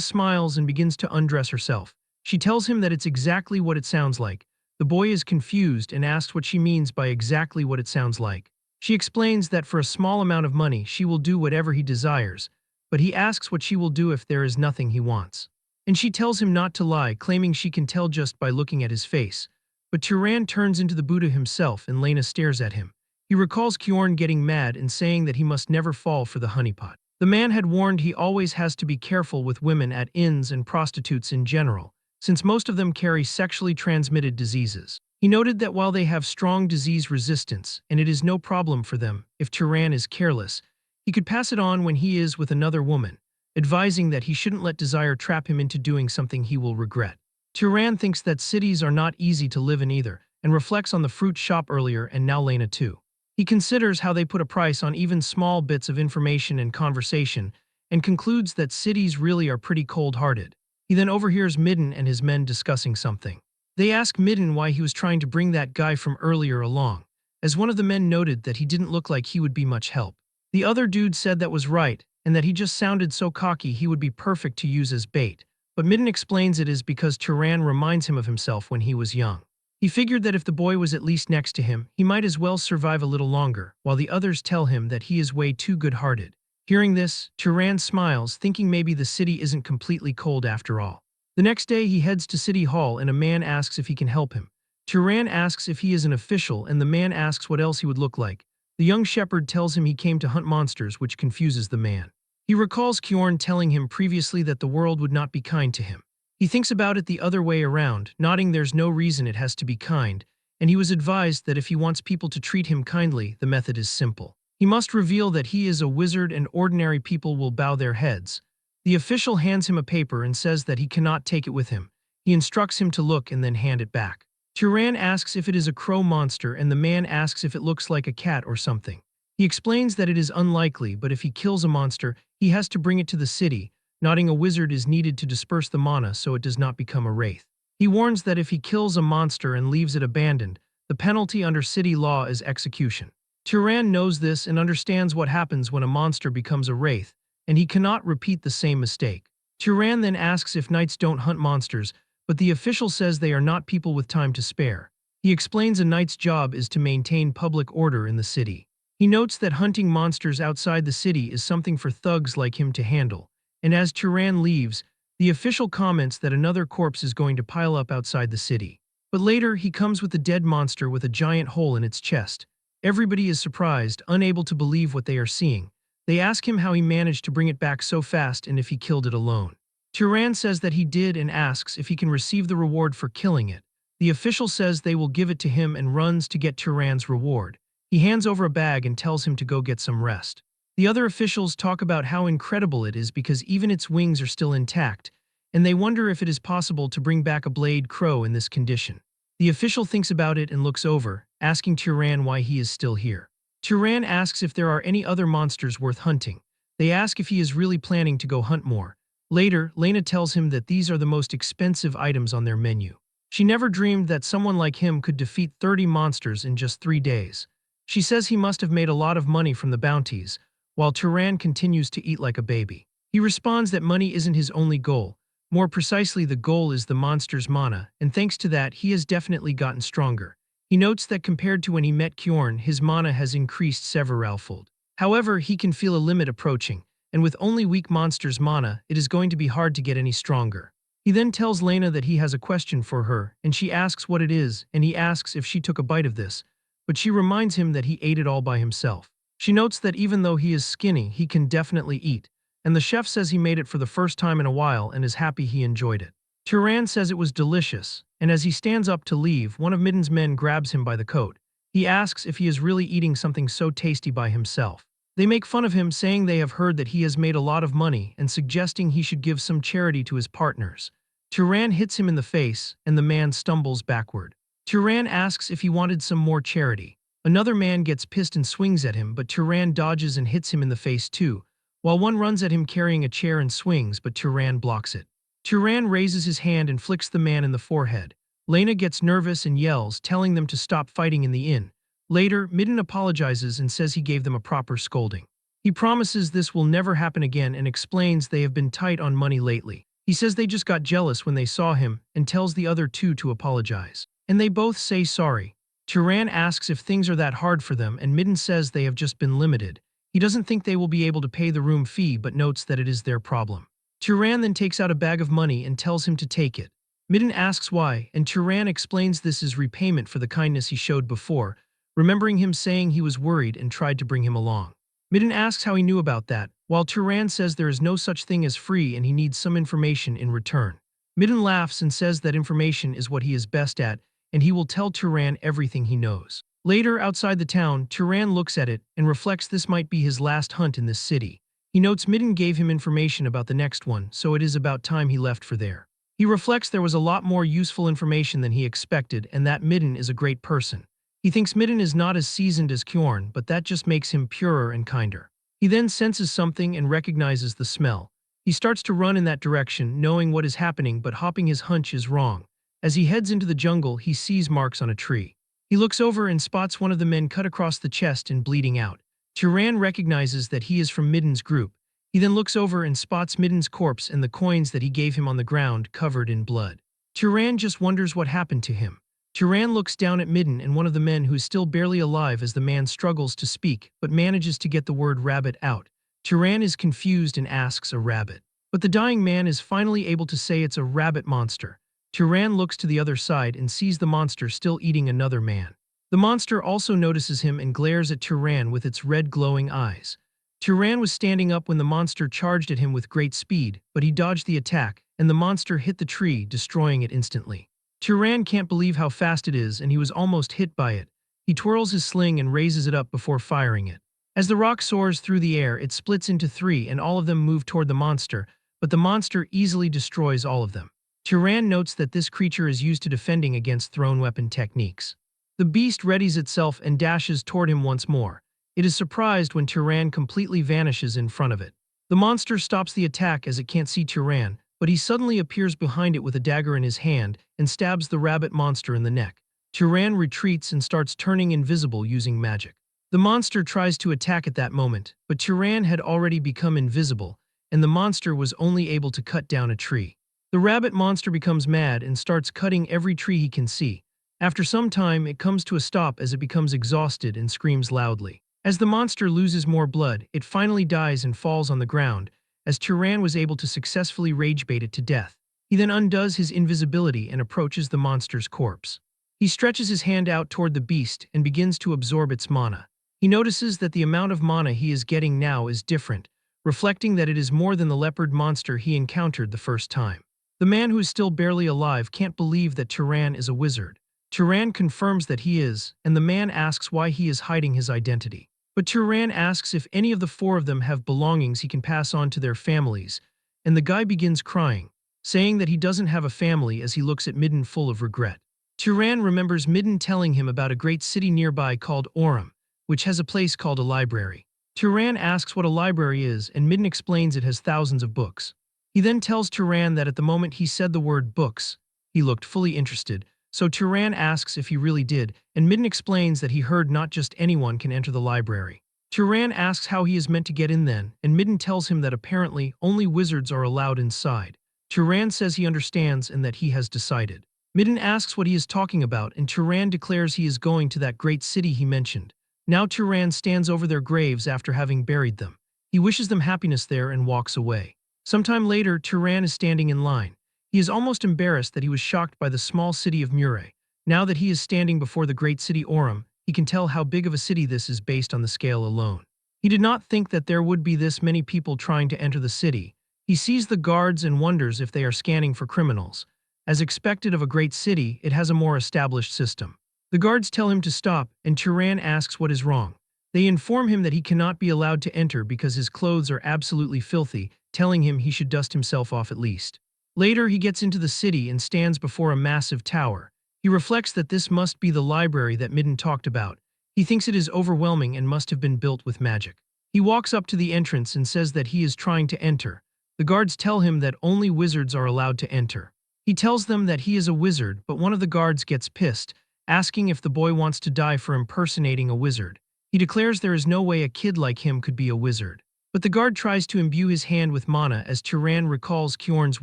smiles and begins to undress herself. She tells him that it's exactly what it sounds like. The boy is confused and asks what she means by exactly what it sounds like. She explains that for a small amount of money she will do whatever he desires, but he asks what she will do if there is nothing he wants. And she tells him not to lie, claiming she can tell just by looking at his face. But Turan turns into the Buddha himself and Lena stares at him. He recalls Kjorn getting mad and saying that he must never fall for the honeypot. The man had warned he always has to be careful with women at inns and prostitutes in general, since most of them carry sexually transmitted diseases. He noted that while they have strong disease resistance, and it is no problem for them, if Turan is careless, he could pass it on when he is with another woman, advising that he shouldn't let desire trap him into doing something he will regret. Turan thinks that cities are not easy to live in either, and reflects on the fruit shop earlier and now Lena too. He considers how they put a price on even small bits of information and conversation, and concludes that cities really are pretty cold-hearted. He then overhears Midden and his men discussing something. They ask Midden why he was trying to bring that guy from earlier along, as one of the men noted that he didn't look like he would be much help. The other dude said that was right, and that he just sounded so cocky he would be perfect to use as bait, but Midden explains it is because Turan reminds him of himself when he was young. He figured that if the boy was at least next to him, he might as well survive a little longer, while the others tell him that he is way too good-hearted. Hearing this, Turan smiles, thinking maybe the city isn't completely cold after all. The next day he heads to City Hall and a man asks if he can help him. Turan asks if he is an official and the man asks what else he would look like. The young shepherd tells him he came to hunt monsters, which confuses the man. He recalls Kjorn telling him previously that the world would not be kind to him. He thinks about it the other way around, nodding there's no reason it has to be kind, and he was advised that if he wants people to treat him kindly, the method is simple. He must reveal that he is a wizard and ordinary people will bow their heads. The official hands him a paper and says that he cannot take it with him. He instructs him to look and then hand it back. Turan asks if it is a crow monster and the man asks if it looks like a cat or something. He explains that it is unlikely, but if he kills a monster, he has to bring it to the city, nodding a wizard is needed to disperse the mana so it does not become a wraith. He warns that if he kills a monster and leaves it abandoned, the penalty under city law is execution. Turan knows this and understands what happens when a monster becomes a wraith, and he cannot repeat the same mistake. Turan then asks if knights don't hunt monsters, but the official says they are not people with time to spare. He explains a knight's job is to maintain public order in the city. He notes that hunting monsters outside the city is something for thugs like him to handle, and as Turan leaves, the official comments that another corpse is going to pile up outside the city. But later, he comes with a dead monster with a giant hole in its chest. Everybody is surprised, unable to believe what they are seeing. They ask him how he managed to bring it back so fast and if he killed it alone. Turan says that he did and asks if he can receive the reward for killing it. The official says they will give it to him and runs to get Turan's reward. He hands over a bag and tells him to go get some rest. The other officials talk about how incredible it is because even its wings are still intact, and they wonder if it is possible to bring back a blade crow in this condition. The official thinks about it and looks over, asking Turan why he is still here. Turan asks if there are any other monsters worth hunting. They ask if he is really planning to go hunt more. Later, Lena tells him that these are the most expensive items on their menu. She never dreamed that someone like him could defeat 30 monsters in just 3 days. She says he must have made a lot of money from the bounties, while Turan continues to eat like a baby. He responds that money isn't his only goal. More precisely, the goal is the monster's mana, and thanks to that, he has definitely gotten stronger. He notes that compared to when he met Kjorn, his mana has increased severalfold. However, he can feel a limit approaching, and with only weak monsters' mana, it is going to be hard to get any stronger. He then tells Lena that he has a question for her, and she asks what it is, and he asks if she took a bite of this, but she reminds him that he ate it all by himself. She notes that even though he is skinny, he can definitely eat, and the chef says he made it for the first time in a while and is happy he enjoyed it. Turan says it was delicious, and as he stands up to leave, one of Midden's men grabs him by the coat. He asks if he is really eating something so tasty by himself. They make fun of him, saying they have heard that he has made a lot of money and suggesting he should give some charity to his partners. Turan hits him in the face, and the man stumbles backward. Turan asks if he wanted some more charity. Another man gets pissed and swings at him, but Turan dodges and hits him in the face too, while one runs at him carrying a chair and swings, but Turan blocks it. Turan raises his hand and flicks the man in the forehead. Lena gets nervous and yells, telling them to stop fighting in the inn. Later, Midden apologizes and says he gave them a proper scolding. He promises this will never happen again and explains they have been tight on money lately. He says they just got jealous when they saw him and tells the other two to apologize. And they both say sorry. Turan asks if things are that hard for them and Midden says they have just been limited. He doesn't think they will be able to pay the room fee but notes that it is their problem. Turan then takes out a bag of money and tells him to take it. Midden asks why, and Turan explains this is repayment for the kindness he showed before, remembering him saying he was worried and tried to bring him along. Midden asks how he knew about that, while Turan says there is no such thing as free and he needs some information in return. Midden laughs and says that information is what he is best at, and he will tell Turan everything he knows. Later, outside the town, Turan looks at it and reflects this might be his last hunt in this city. He notes Midden gave him information about the next one, so it is about time he left for there. He reflects there was a lot more useful information than he expected and that Midden is a great person. He thinks Midden is not as seasoned as Kjorn, but that just makes him purer and kinder. He then senses something and recognizes the smell. He starts to run in that direction, knowing what is happening but hopping his hunch is wrong. As he heads into the jungle, he sees marks on a tree. He looks over and spots one of the men cut across the chest and bleeding out. Turan recognizes that he is from Midden's group. He then looks over and spots Midden's corpse and the coins that he gave him on the ground covered in blood. Turan just wonders what happened to him. Turan looks down at Midden and one of the men who is still barely alive as the man struggles to speak but manages to get the word rabbit out. Turan is confused and asks a rabbit. But the dying man is finally able to say it's a rabbit monster. Turan looks to the other side and sees the monster still eating another man. The monster also notices him and glares at Turan with its red glowing eyes. Turan was standing up when the monster charged at him with great speed, but he dodged the attack, and the monster hit the tree, destroying it instantly. Turan can't believe how fast it is and he was almost hit by it. He twirls his sling and raises it up before firing it. As the rock soars through the air, it splits into three and all of them move toward the monster, but the monster easily destroys all of them. Turan notes that this creature is used to defending against thrown weapon techniques. The beast readies itself and dashes toward him once more. It is surprised when Turan completely vanishes in front of it. The monster stops the attack as it can't see Turan, but he suddenly appears behind it with a dagger in his hand and stabs the rabbit monster in the neck. Turan retreats and starts turning invisible using magic. The monster tries to attack at that moment, but Turan had already become invisible, and the monster was only able to cut down a tree. The rabbit monster becomes mad and starts cutting every tree he can see. After some time, it comes to a stop as it becomes exhausted and screams loudly. As the monster loses more blood, it finally dies and falls on the ground, as Turan was able to successfully rage bait it to death. He then undoes his invisibility and approaches the monster's corpse. He stretches his hand out toward the beast and begins to absorb its mana. He notices that the amount of mana he is getting now is different, reflecting that it is more than the leopard monster he encountered the first time. The man who is still barely alive can't believe that Turan is a wizard. Turan confirms that he is, and the man asks why he is hiding his identity. But Turan asks if any of the four of them have belongings he can pass on to their families, and the guy begins crying, saying that he doesn't have a family as he looks at Midden full of regret. Turan remembers Midden telling him about a great city nearby called Orem, which has a place called a library. Turan asks what a library is, and Midden explains it has thousands of books. He then tells Turan that at the moment he said the word books, he looked fully interested, so Turan asks if he really did, and Midden explains that he heard not just anyone can enter the library. Turan asks how he is meant to get in then, and Midden tells him that apparently only wizards are allowed inside. Turan says he understands and that he has decided. Midden asks what he is talking about, and Turan declares he is going to that great city he mentioned. Now Turan stands over their graves after having buried them. He wishes them happiness there and walks away. Sometime later, Turan is standing in line. He is almost embarrassed that he was shocked by the small city of Mure. Now that he is standing before the great city Orem, he can tell how big of a city this is based on the scale alone. He did not think that there would be this many people trying to enter the city. He sees the guards and wonders if they are scanning for criminals. As expected of a great city, it has a more established system. The guards tell him to stop, and Turan asks what is wrong. They inform him that he cannot be allowed to enter because his clothes are absolutely filthy, telling him he should dust himself off at least. Later, he gets into the city and stands before a massive tower. He reflects that this must be the library that Midden talked about. He thinks it is overwhelming and must have been built with magic. He walks up to the entrance and says that he is trying to enter, The guards tell him that only wizards are allowed to enter. He tells them that he is a wizard, but one of the guards gets pissed, asking if the boy wants to die for impersonating a wizard. He declares there is no way a kid like him could be a wizard. But the guard tries to imbue his hand with mana as Turan recalls Kjorn's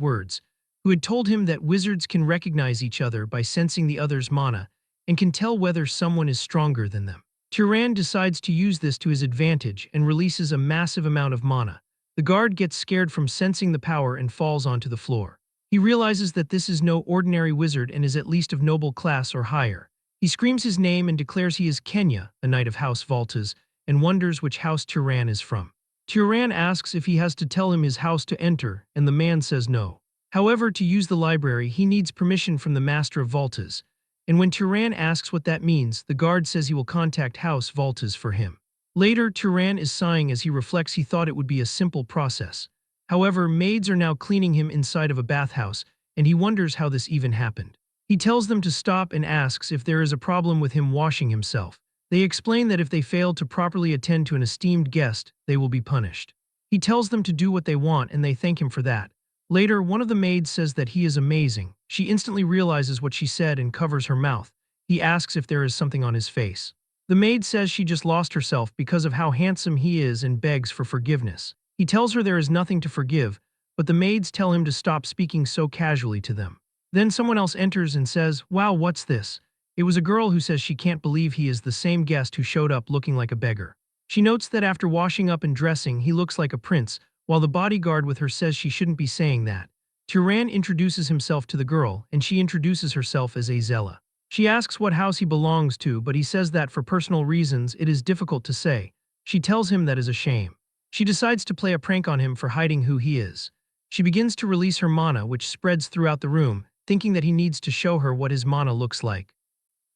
words, who had told him that wizards can recognize each other by sensing the other's mana and can tell whether someone is stronger than them. Turan decides to use this to his advantage and releases a massive amount of mana. The guard gets scared from sensing the power and falls onto the floor. He realizes that this is no ordinary wizard and is at least of noble class or higher. He screams his name and declares he is Kenya, a knight of House Voltas, and wonders which house Turan is from. Turan asks if he has to tell him his house to enter, and the man says no. However, to use the library, he needs permission from the Master of Voltas, and when Turan asks what that means, the guard says he will contact House Voltas for him. Later, Turan is sighing as he reflects he thought it would be a simple process. However, maids are now cleaning him inside of a bathhouse, and he wonders how this even happened. He tells them to stop and asks if there is a problem with him washing himself. They explain that if they fail to properly attend to an esteemed guest, they will be punished. He tells them to do what they want and they thank him for that. Later, one of the maids says that he is amazing. She instantly realizes what she said and covers her mouth. He asks if there is something on his face. The maid says she just lost herself because of how handsome he is and begs for forgiveness. He tells her there is nothing to forgive, but the maids tell him to stop speaking so casually to them. Then someone else enters and says, "Wow, what's this?" It was a girl who says she can't believe he is the same guest who showed up looking like a beggar. She notes that after washing up and dressing, he looks like a prince, while the bodyguard with her says she shouldn't be saying that. Turan introduces himself to the girl, and she introduces herself as Azella. She asks what house he belongs to, but he says that for personal reasons it is difficult to say. She tells him that is a shame. She decides to play a prank on him for hiding who he is. She begins to release her mana, which spreads throughout the room, thinking that he needs to show her what his mana looks like.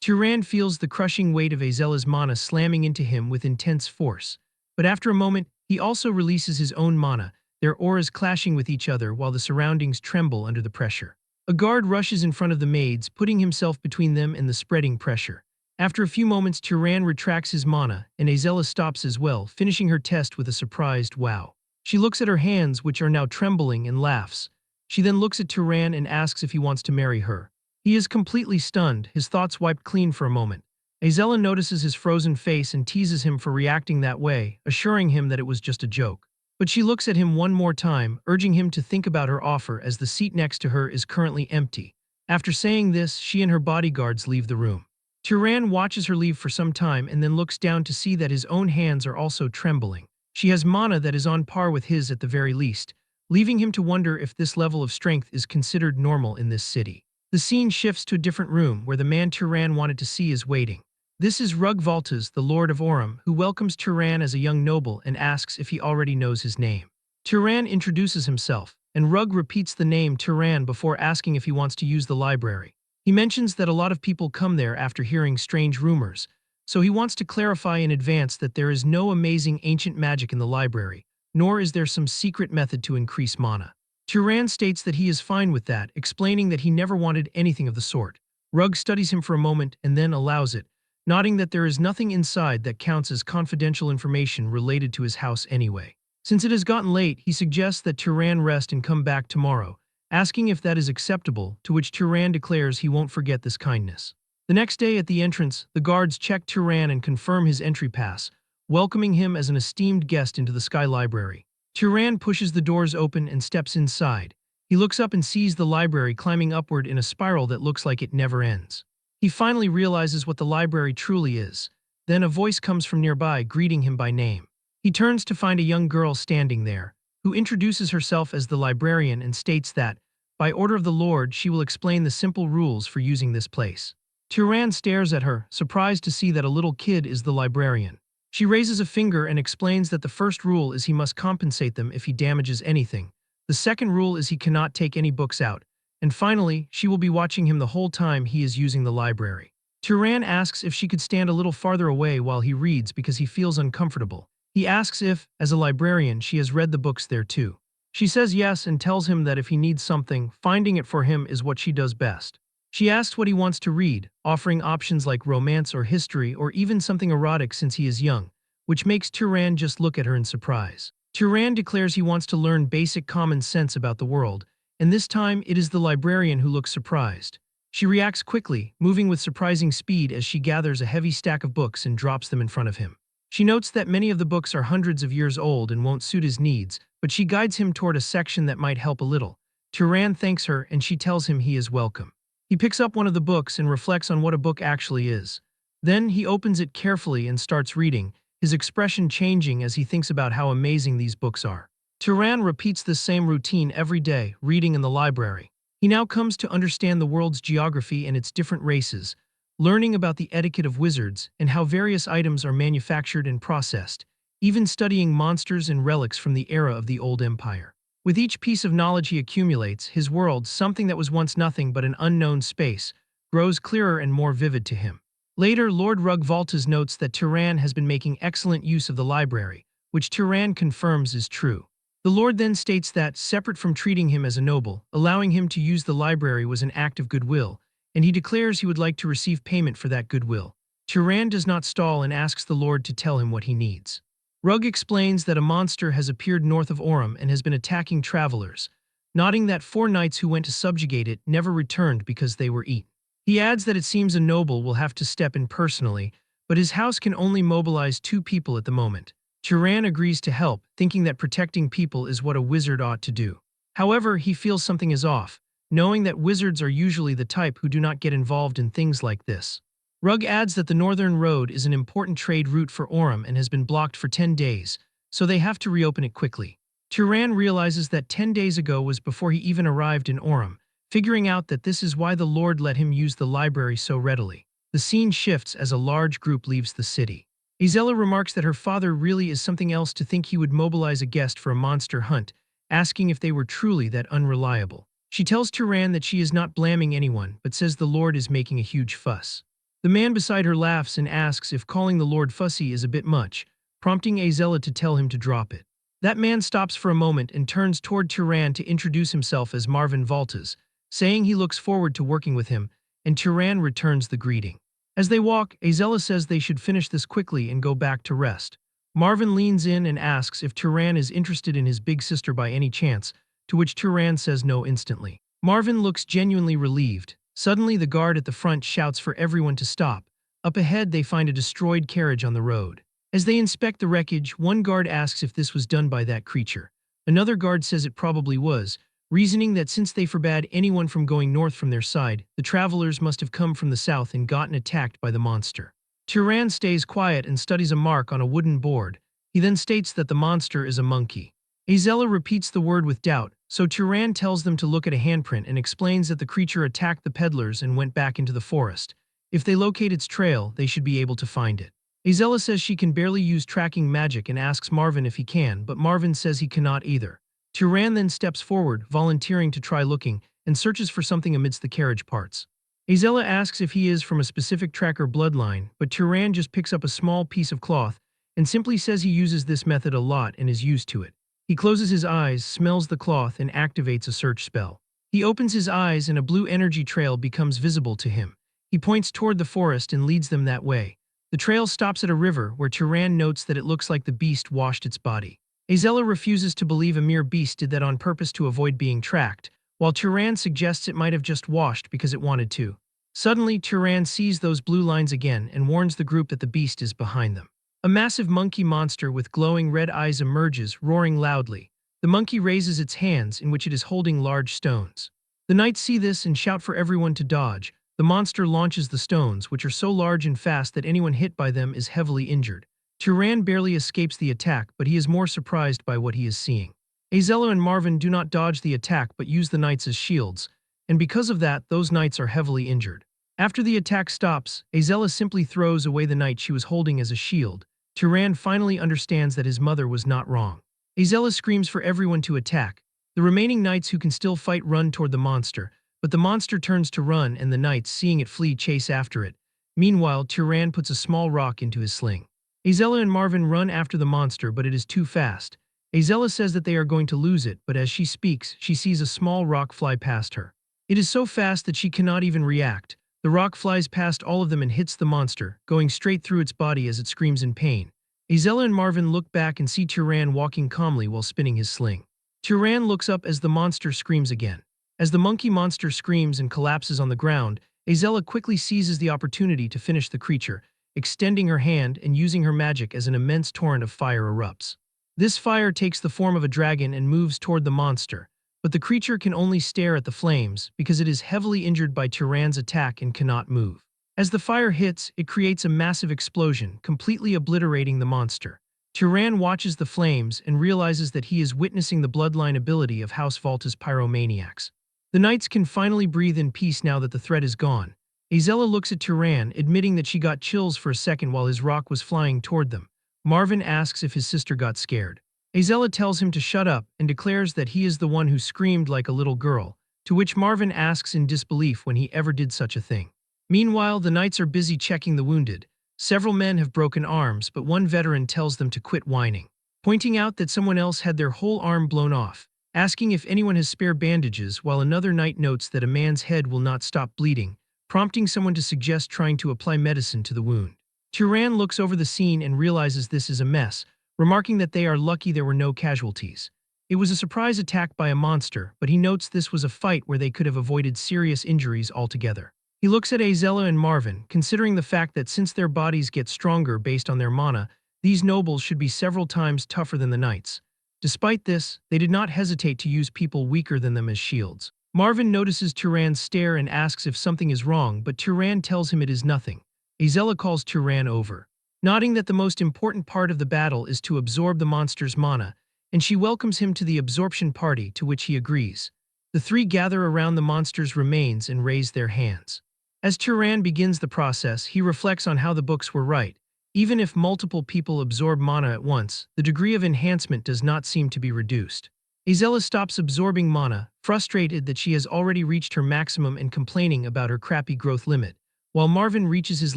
Turan feels the crushing weight of Azella's mana slamming into him with intense force. But after a moment, he also releases his own mana, their auras clashing with each other while the surroundings tremble under the pressure. A guard rushes in front of the maids, putting himself between them and the spreading pressure. After a few moments, Turan retracts his mana, and Azella stops as well, finishing her test with a surprised wow. She looks at her hands, which are now trembling, and laughs. She then looks at Turan and asks if he wants to marry her. He is completely stunned, his thoughts wiped clean for a moment. Azella notices his frozen face and teases him for reacting that way, assuring him that it was just a joke. But she looks at him one more time, urging him to think about her offer as the seat next to her is currently empty. After saying this, she and her bodyguards leave the room. Turan watches her leave for some time and then looks down to see that his own hands are also trembling. She has mana that is on par with his at the very least, leaving him to wonder if this level of strength is considered normal in this city. The scene shifts to a different room where the man Turan wanted to see is waiting. This is Rug Voltas, the Lord of Aurum, who welcomes Turan as a young noble and asks if he already knows his name. Turan introduces himself, and Rug repeats the name Turan before asking if he wants to use the library. He mentions that a lot of people come there after hearing strange rumors, so he wants to clarify in advance that there is no amazing ancient magic in the library, nor is there some secret method to increase mana. Turan states that he is fine with that, explaining that he never wanted anything of the sort. Rug studies him for a moment and then allows it, nodding that there is nothing inside that counts as confidential information related to his house anyway. Since it has gotten late, he suggests that Turan rest and come back tomorrow, asking if that is acceptable, to which Turan declares he won't forget this kindness. The next day at the entrance, the guards check Turan and confirm his entry pass, welcoming him as an esteemed guest into the Sky Library. Turan pushes the doors open and steps inside. He looks up and sees the library climbing upward in a spiral that looks like it never ends. He finally realizes what the library truly is. Then a voice comes from nearby, greeting him by name. He turns to find a young girl standing there, who introduces herself as the librarian and states that, by order of the Lord, she will explain the simple rules for using this place. Turan stares at her, surprised to see that a little kid is the librarian. She raises a finger and explains that the first rule is he must compensate them if he damages anything. The second rule is he cannot take any books out. And finally, she will be watching him the whole time he is using the library. Turan asks if she could stand a little farther away while he reads because he feels uncomfortable. He asks if, as a librarian, she has read the books there too. She says yes and tells him that if he needs something, finding it for him is what she does best. She asks what he wants to read, offering options like romance or history or even something erotic since he is young, which makes Turan just look at her in surprise. Turan declares he wants to learn basic common sense about the world, and this time it is the librarian who looks surprised. She reacts quickly, moving with surprising speed as she gathers a heavy stack of books and drops them in front of him. She notes that many of the books are hundreds of years old and won't suit his needs, but she guides him toward a section that might help a little. Turan thanks her and she tells him he is welcome. He picks up one of the books and reflects on what a book actually is. Then he opens it carefully and starts reading, his expression changing as he thinks about how amazing these books are. Turan repeats this same routine every day, reading in the library. He now comes to understand the world's geography and its different races, learning about the etiquette of wizards and how various items are manufactured and processed, even studying monsters and relics from the era of the Old Empire. With each piece of knowledge he accumulates, his world, something that was once nothing but an unknown space, grows clearer and more vivid to him. Later, Lord Rugvaltas notes that Turan has been making excellent use of the library, which Turan confirms is true. The Lord then states that, separate from treating him as a noble, allowing him to use the library was an act of goodwill, and he declares he would like to receive payment for that goodwill. Turan does not stall and asks the Lord to tell him what he needs. Rug explains that a monster has appeared north of Orem and has been attacking travelers, noting that 4 knights who went to subjugate it never returned because they were eaten. He adds that it seems a noble will have to step in personally, but his house can only mobilize 2 people at the moment. Turan agrees to help, thinking that protecting people is what a wizard ought to do. However, he feels something is off, knowing that wizards are usually the type who do not get involved in things like this. Rug adds that the Northern Road is an important trade route for Orem and has been blocked for 10 days, so they have to reopen it quickly. Turan realizes that 10 days ago was before he even arrived in Orem, figuring out that this is why the Lord let him use the library so readily. The scene shifts as a large group leaves the city. Azella remarks that her father really is something else to think he would mobilize a guest for a monster hunt, asking if they were truly that unreliable. She tells Turan that she is not blaming anyone, but says the Lord is making a huge fuss. The man beside her laughs and asks if calling the Lord fussy is a bit much, prompting Azella to tell him to drop it. That man stops for a moment and turns toward Turan to introduce himself as Marvin Valtas, saying he looks forward to working with him, and Turan returns the greeting. As they walk, Azella says they should finish this quickly and go back to rest. Marvin leans in and asks if Turan is interested in his big sister by any chance, to which Turan says no instantly. Marvin looks genuinely relieved. Suddenly, the guard at the front shouts for everyone to stop. Up ahead, they find a destroyed carriage on the road. As they inspect the wreckage, one guard asks if this was done by that creature. Another guard says it probably was, reasoning that since they forbade anyone from going north from their side, the travelers must have come from the south and gotten attacked by the monster. Turan stays quiet and studies a mark on a wooden board. He then states that the monster is a monkey. Azella repeats the word with doubt, so Turan tells them to look at a handprint and explains that the creature attacked the peddlers and went back into the forest. If they locate its trail, they should be able to find it. Azella says she can barely use tracking magic and asks Marvin if he can, but Marvin says he cannot either. Turan then steps forward, volunteering to try looking, and searches for something amidst the carriage parts. Azella asks if he is from a specific tracker bloodline, but Turan just picks up a small piece of cloth and simply says he uses this method a lot and is used to it. He closes his eyes, smells the cloth, and activates a search spell. He opens his eyes and a blue energy trail becomes visible to him. He points toward the forest and leads them that way. The trail stops at a river where Turan notes that it looks like the beast washed its body. Azella refuses to believe a mere beast did that on purpose to avoid being tracked, while Turan suggests it might have just washed because it wanted to. Suddenly, Turan sees those blue lines again and warns the group that the beast is behind them. A massive monkey monster with glowing red eyes emerges, roaring loudly. The monkey raises its hands, in which it is holding large stones. The knights see this and shout for everyone to dodge. The monster launches the stones, which are so large and fast that anyone hit by them is heavily injured. Turan barely escapes the attack, but he is more surprised by what he is seeing. Azella and Marvin do not dodge the attack but use the knights as shields, and because of that, those knights are heavily injured. After the attack stops, Azella simply throws away the knight she was holding as a shield. Turan finally understands that his mother was not wrong. Azella screams for everyone to attack. The remaining knights who can still fight run toward the monster, but the monster turns to run and the knights, seeing it flee, chase after it. Meanwhile, Turan puts a small rock into his sling. Azella and Marvin run after the monster, but it is too fast. Azella says that they are going to lose it, but as she speaks, she sees a small rock fly past her. It is so fast that she cannot even react. The rock flies past all of them and hits the monster, going straight through its body as it screams in pain. Azella and Marvin look back and see Turan walking calmly while spinning his sling. Turan looks up as the monster screams again. As the monkey monster screams and collapses on the ground, Azella quickly seizes the opportunity to finish the creature, extending her hand and using her magic as an immense torrent of fire erupts. This fire takes the form of a dragon and moves toward the monster, but the creature can only stare at the flames because it is heavily injured by Turan's attack and cannot move. As the fire hits, it creates a massive explosion, completely obliterating the monster. Turan watches the flames and realizes that he is witnessing the bloodline ability of House Volta's pyromaniacs. The knights can finally breathe in peace now that the threat is gone. Azella looks at Turan, admitting that she got chills for a second while his rock was flying toward them. Marvin asks if his sister got scared. Azella tells him to shut up and declares that he is the one who screamed like a little girl, to which Marvin asks in disbelief when he ever did such a thing. Meanwhile, the knights are busy checking the wounded. Several men have broken arms, but one veteran tells them to quit whining, pointing out that someone else had their whole arm blown off, asking if anyone has spare bandages, while another knight notes that a man's head will not stop bleeding, prompting someone to suggest trying to apply medicine to the wound. Turan looks over the scene and realizes this is a mess, remarking that they are lucky there were no casualties. It was a surprise attack by a monster, but he notes this was a fight where they could have avoided serious injuries altogether. He looks at Azella and Marvin, considering the fact that since their bodies get stronger based on their mana, these nobles should be several times tougher than the knights. Despite this, they did not hesitate to use people weaker than them as shields. Marvin notices Turan's stare and asks if something is wrong, but Turan tells him it is nothing. Azella calls Turan over, nodding that the most important part of the battle is to absorb the monster's mana, and she welcomes him to the absorption party, to which he agrees. The three gather around the monster's remains and raise their hands. As Turan begins the process, he reflects on how the books were right. Even if multiple people absorb mana at once, the degree of enhancement does not seem to be reduced. Azella stops absorbing mana, frustrated that she has already reached her maximum and complaining about her crappy growth limit, while Marvin reaches his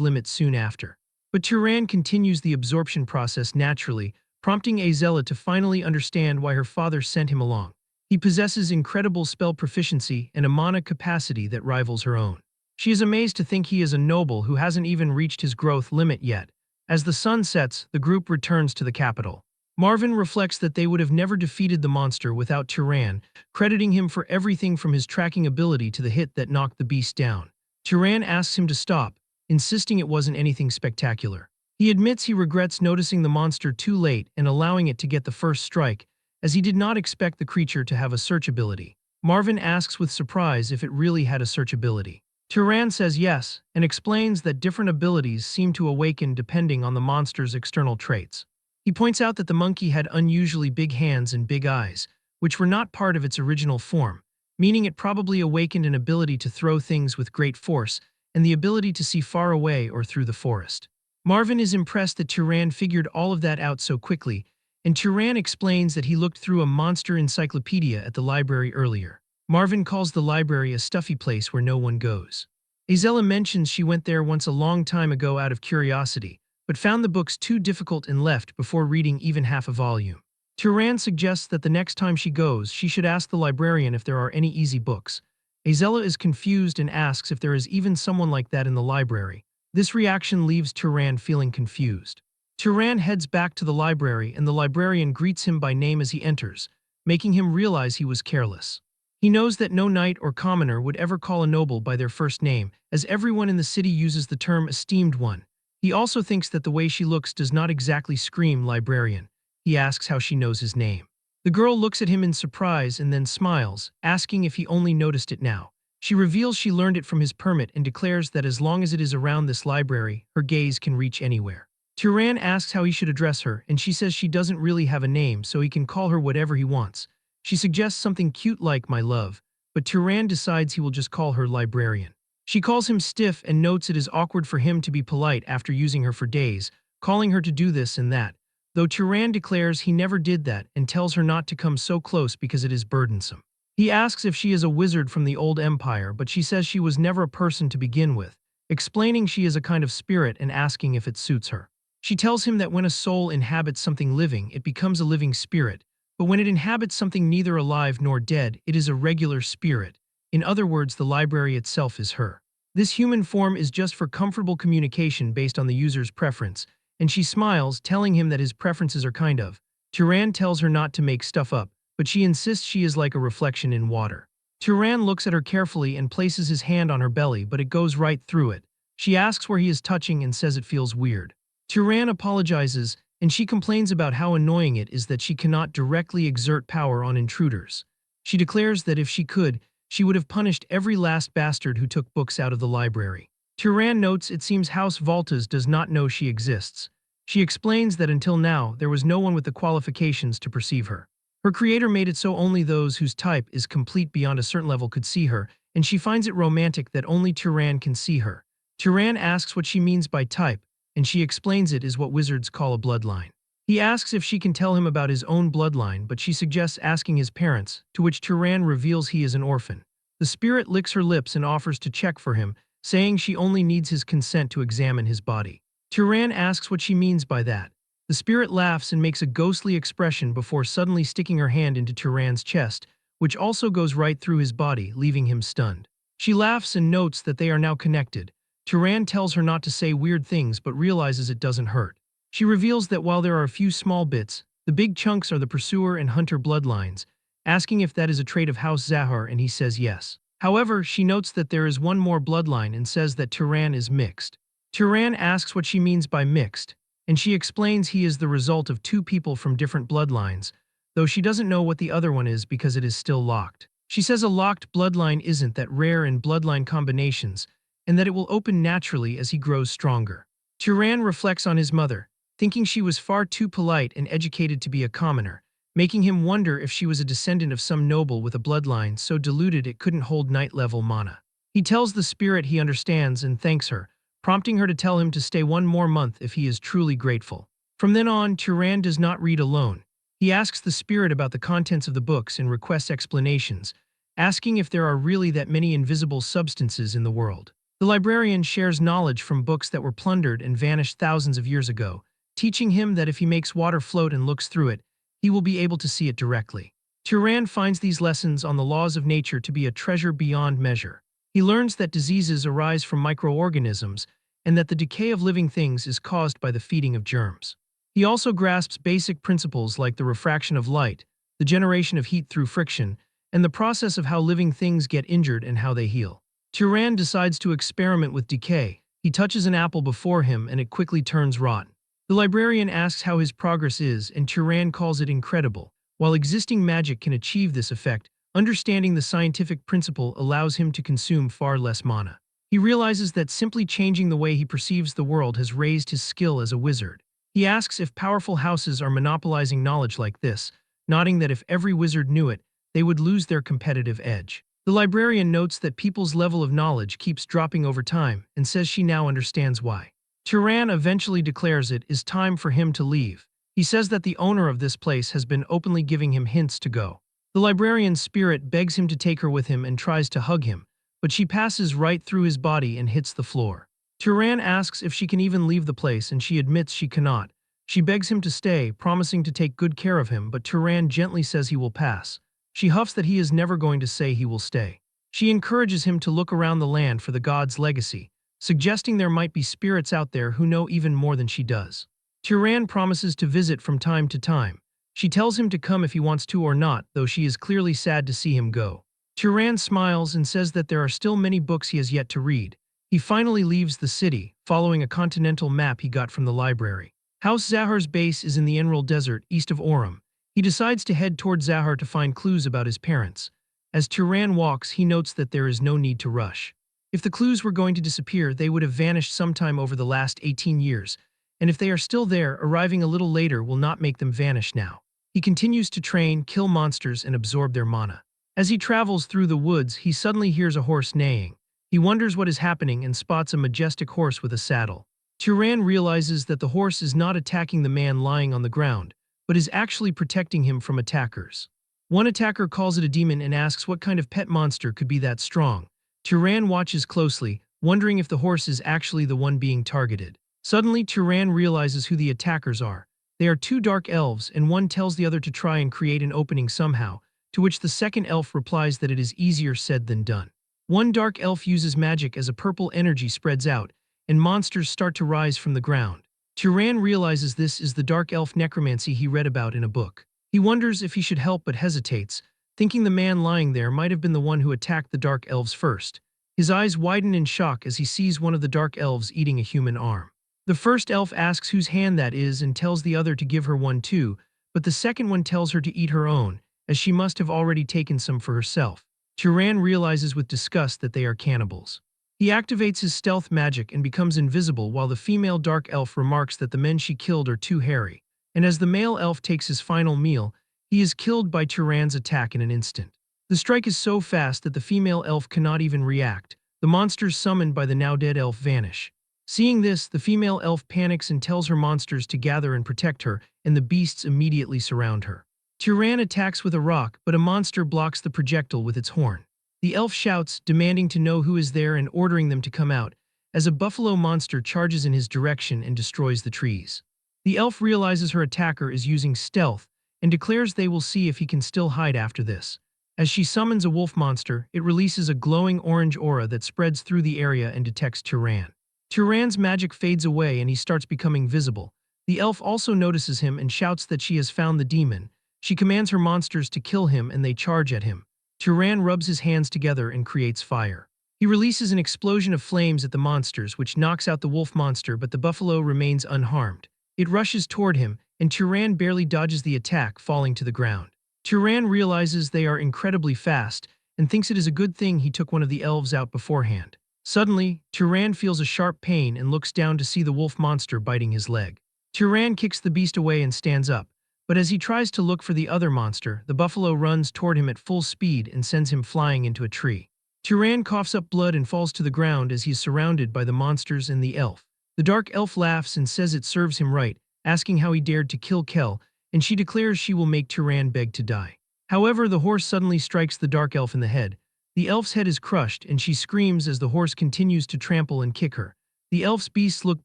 limit soon after. But Turan continues the absorption process naturally, prompting Azella to finally understand why her father sent him along. He possesses incredible spell proficiency and a mana capacity that rivals her own. She is amazed to think he is a noble who hasn't even reached his growth limit yet. As the sun sets, the group returns to the capital. Marvin reflects that they would have never defeated the monster without Turan, crediting him for everything from his tracking ability to the hit that knocked the beast down. Turan asks him to stop, insisting it wasn't anything spectacular. He admits he regrets noticing the monster too late and allowing it to get the first strike, as he did not expect the creature to have a search ability. Marvin asks with surprise if it really had a search ability. Turan says yes, and explains that different abilities seem to awaken depending on the monster's external traits. He points out that the monkey had unusually big hands and big eyes, which were not part of its original form, meaning it probably awakened an ability to throw things with great force and the ability to see far away or through the forest. Marvin is impressed that Turan figured all of that out so quickly, and Turan explains that he looked through a monster encyclopedia at the library earlier. Marvin calls the library a stuffy place where no one goes. Azella mentions she went there once a long time ago out of curiosity, but found the books too difficult and left before reading even half a volume. Turan suggests that the next time she goes, she should ask the librarian if there are any easy books. Azella is confused and asks if there is even someone like that in the library. This reaction leaves Turan feeling confused. Turan heads back to the library and the librarian greets him by name as he enters, making him realize he was careless. He knows that no knight or commoner would ever call a noble by their first name, as everyone in the city uses the term esteemed one. He also thinks that the way she looks does not exactly scream librarian. He asks how she knows his name. The girl looks at him in surprise and then smiles, asking if he only noticed it now. She reveals she learned it from his permit and declares that as long as it is around this library, her gaze can reach anywhere. Turan asks how he should address her, and she says she doesn't really have a name, so he can call her whatever he wants. She suggests something cute like my love, but Turan decides he will just call her librarian. She calls him stiff and notes it is awkward for him to be polite after using her for days, calling her to do this and that, though Turan declares he never did that and tells her not to come so close because it is burdensome. He asks if she is a wizard from the old empire, but she says she was never a person to begin with, explaining she is a kind of spirit and asking if it suits her. She tells him that when a soul inhabits something living, it becomes a living spirit, but when it inhabits something neither alive nor dead, it is a regular spirit. In other words, the library itself is her. This human form is just for comfortable communication based on the user's preference, and she smiles, telling him that his preferences are kind of. Turan tells her not to make stuff up, but she insists she is like a reflection in water. Turan looks at her carefully and places his hand on her belly, but it goes right through it. She asks where he is touching and says it feels weird. Turan apologizes, and she complains about how annoying it is that she cannot directly exert power on intruders. She declares that if she could, she would have punished every last bastard who took books out of the library. Turan notes it seems House Voltas does not know she exists. She explains that until now, there was no one with the qualifications to perceive her. Her creator made it so only those whose type is complete beyond a certain level could see her, and she finds it romantic that only Turan can see her. Turan asks what she means by type, and she explains it is what wizards call a bloodline. He asks if she can tell him about his own bloodline, but she suggests asking his parents, to which Turan reveals he is an orphan. The spirit licks her lips and offers to check for him, saying she only needs his consent to examine his body. Turan asks what she means by that. The spirit laughs and makes a ghostly expression before suddenly sticking her hand into Turan's chest, which also goes right through his body, leaving him stunned. She laughs and notes that they are now connected. Turan tells her not to say weird things but realizes it doesn't hurt. She reveals that while there are a few small bits, the big chunks are the pursuer and hunter bloodlines, asking if that is a trait of House Zahar, and he says yes. However, she notes that there is one more bloodline and says that Turan is mixed. Turan asks what she means by mixed, and she explains he is the result of two people from different bloodlines, though she doesn't know what the other one is because it is still locked. She says a locked bloodline isn't that rare in bloodline combinations, and that it will open naturally as he grows stronger. Turan reflects on his mother, thinking she was far too polite and educated to be a commoner, making him wonder if she was a descendant of some noble with a bloodline so diluted it couldn't hold knight-level mana. He tells the spirit he understands and thanks her, prompting her to tell him to stay one more month if he is truly grateful. From then on, Turan does not read alone. He asks the spirit about the contents of the books and requests explanations, asking if there are really that many invisible substances in the world. The librarian shares knowledge from books that were plundered and vanished thousands of years ago, teaching him that if he makes water float and looks through it, he will be able to see it directly. Turan finds these lessons on the laws of nature to be a treasure beyond measure. He learns that diseases arise from microorganisms and that the decay of living things is caused by the feeding of germs. He also grasps basic principles like the refraction of light, the generation of heat through friction, and the process of how living things get injured and how they heal. Turan decides to experiment with decay. He touches an apple before him and it quickly turns rotten. The librarian asks how his progress is, and Turan calls it incredible. While existing magic can achieve this effect, understanding the scientific principle allows him to consume far less mana. He realizes that simply changing the way he perceives the world has raised his skill as a wizard. He asks if powerful houses are monopolizing knowledge like this, nodding that if every wizard knew it, they would lose their competitive edge. The librarian notes that people's level of knowledge keeps dropping over time and says she now understands why. Turan eventually declares it is time for him to leave. He says that the owner of this place has been openly giving him hints to go. The librarian's spirit begs him to take her with him and tries to hug him, but she passes right through his body and hits the floor. Turan asks if she can even leave the place and she admits she cannot. She begs him to stay, promising to take good care of him, but Turan gently says he will pass. She huffs that he is never going to say he will stay. She encourages him to look around the land for the god's legacy, suggesting there might be spirits out there who know even more than she does. Turan promises to visit from time to time. She tells him to come if he wants to or not, though she is clearly sad to see him go. Turan smiles and says that there are still many books he has yet to read. He finally leaves the city, following a continental map he got from the library. House Zahar's base is in the Emerald Desert, east of Orem. He decides to head toward Zahar to find clues about his parents. As Turan walks, he notes that there is no need to rush. If the clues were going to disappear, they would have vanished sometime over the last 18 years, and if they are still there, arriving a little later will not make them vanish now. He continues to train, kill monsters, and absorb their mana. As he travels through the woods, he suddenly hears a horse neighing. He wonders what is happening and spots a majestic horse with a saddle. Turan realizes that the horse is not attacking the man lying on the ground, but is actually protecting him from attackers. One attacker calls it a demon and asks what kind of pet monster could be that strong. Turan watches closely, wondering if the horse is actually the one being targeted. Suddenly, Turan realizes who the attackers are. They are two dark elves, and one tells the other to try and create an opening somehow, to which the second elf replies that it is easier said than done. One dark elf uses magic as a purple energy spreads out, and monsters start to rise from the ground. Turan realizes this is the dark elf necromancy he read about in a book. He wonders if he should help but hesitates, thinking the man lying there might have been the one who attacked the dark elves first. His eyes widen in shock as he sees one of the dark elves eating a human arm. The first elf asks whose hand that is and tells the other to give her one too, but the second one tells her to eat her own, as she must have already taken some for herself. Turan realizes with disgust that they are cannibals. He activates his stealth magic and becomes invisible while the female dark elf remarks that the men she killed are too hairy. And as the male elf takes his final meal, he is killed by Turan's attack in an instant. The strike is so fast that the female elf cannot even react. The monsters summoned by the now dead elf vanish. Seeing this, the female elf panics and tells her monsters to gather and protect her, and the beasts immediately surround her. Turan attacks with a rock, but a monster blocks the projectile with its horn. The elf shouts, demanding to know who is there and ordering them to come out, as a buffalo monster charges in his direction and destroys the trees. The elf realizes her attacker is using stealth and declares they will see if he can still hide after this. As she summons a wolf monster, it releases a glowing orange aura that spreads through the area and detects Turan. Turan's magic fades away and he starts becoming visible. The elf also notices him and shouts that she has found the demon. She commands her monsters to kill him and they charge at him. Turan rubs his hands together and creates fire. He releases an explosion of flames at the monsters, which knocks out the wolf monster, but the buffalo remains unharmed. It rushes toward him, and Turan barely dodges the attack, falling to the ground. Turan realizes they are incredibly fast and thinks it is a good thing he took one of the elves out beforehand. Suddenly, Turan feels a sharp pain and looks down to see the wolf monster biting his leg. Turan kicks the beast away and stands up, but as he tries to look for the other monster, the buffalo runs toward him at full speed and sends him flying into a tree. Turan coughs up blood and falls to the ground as he is surrounded by the monsters and the elf. The dark elf laughs and says it serves him right, asking how he dared to kill Kel, and she declares she will make Turan beg to die. However, the horse suddenly strikes the dark elf in the head. The elf's head is crushed, and she screams as the horse continues to trample and kick her. The elf's beasts look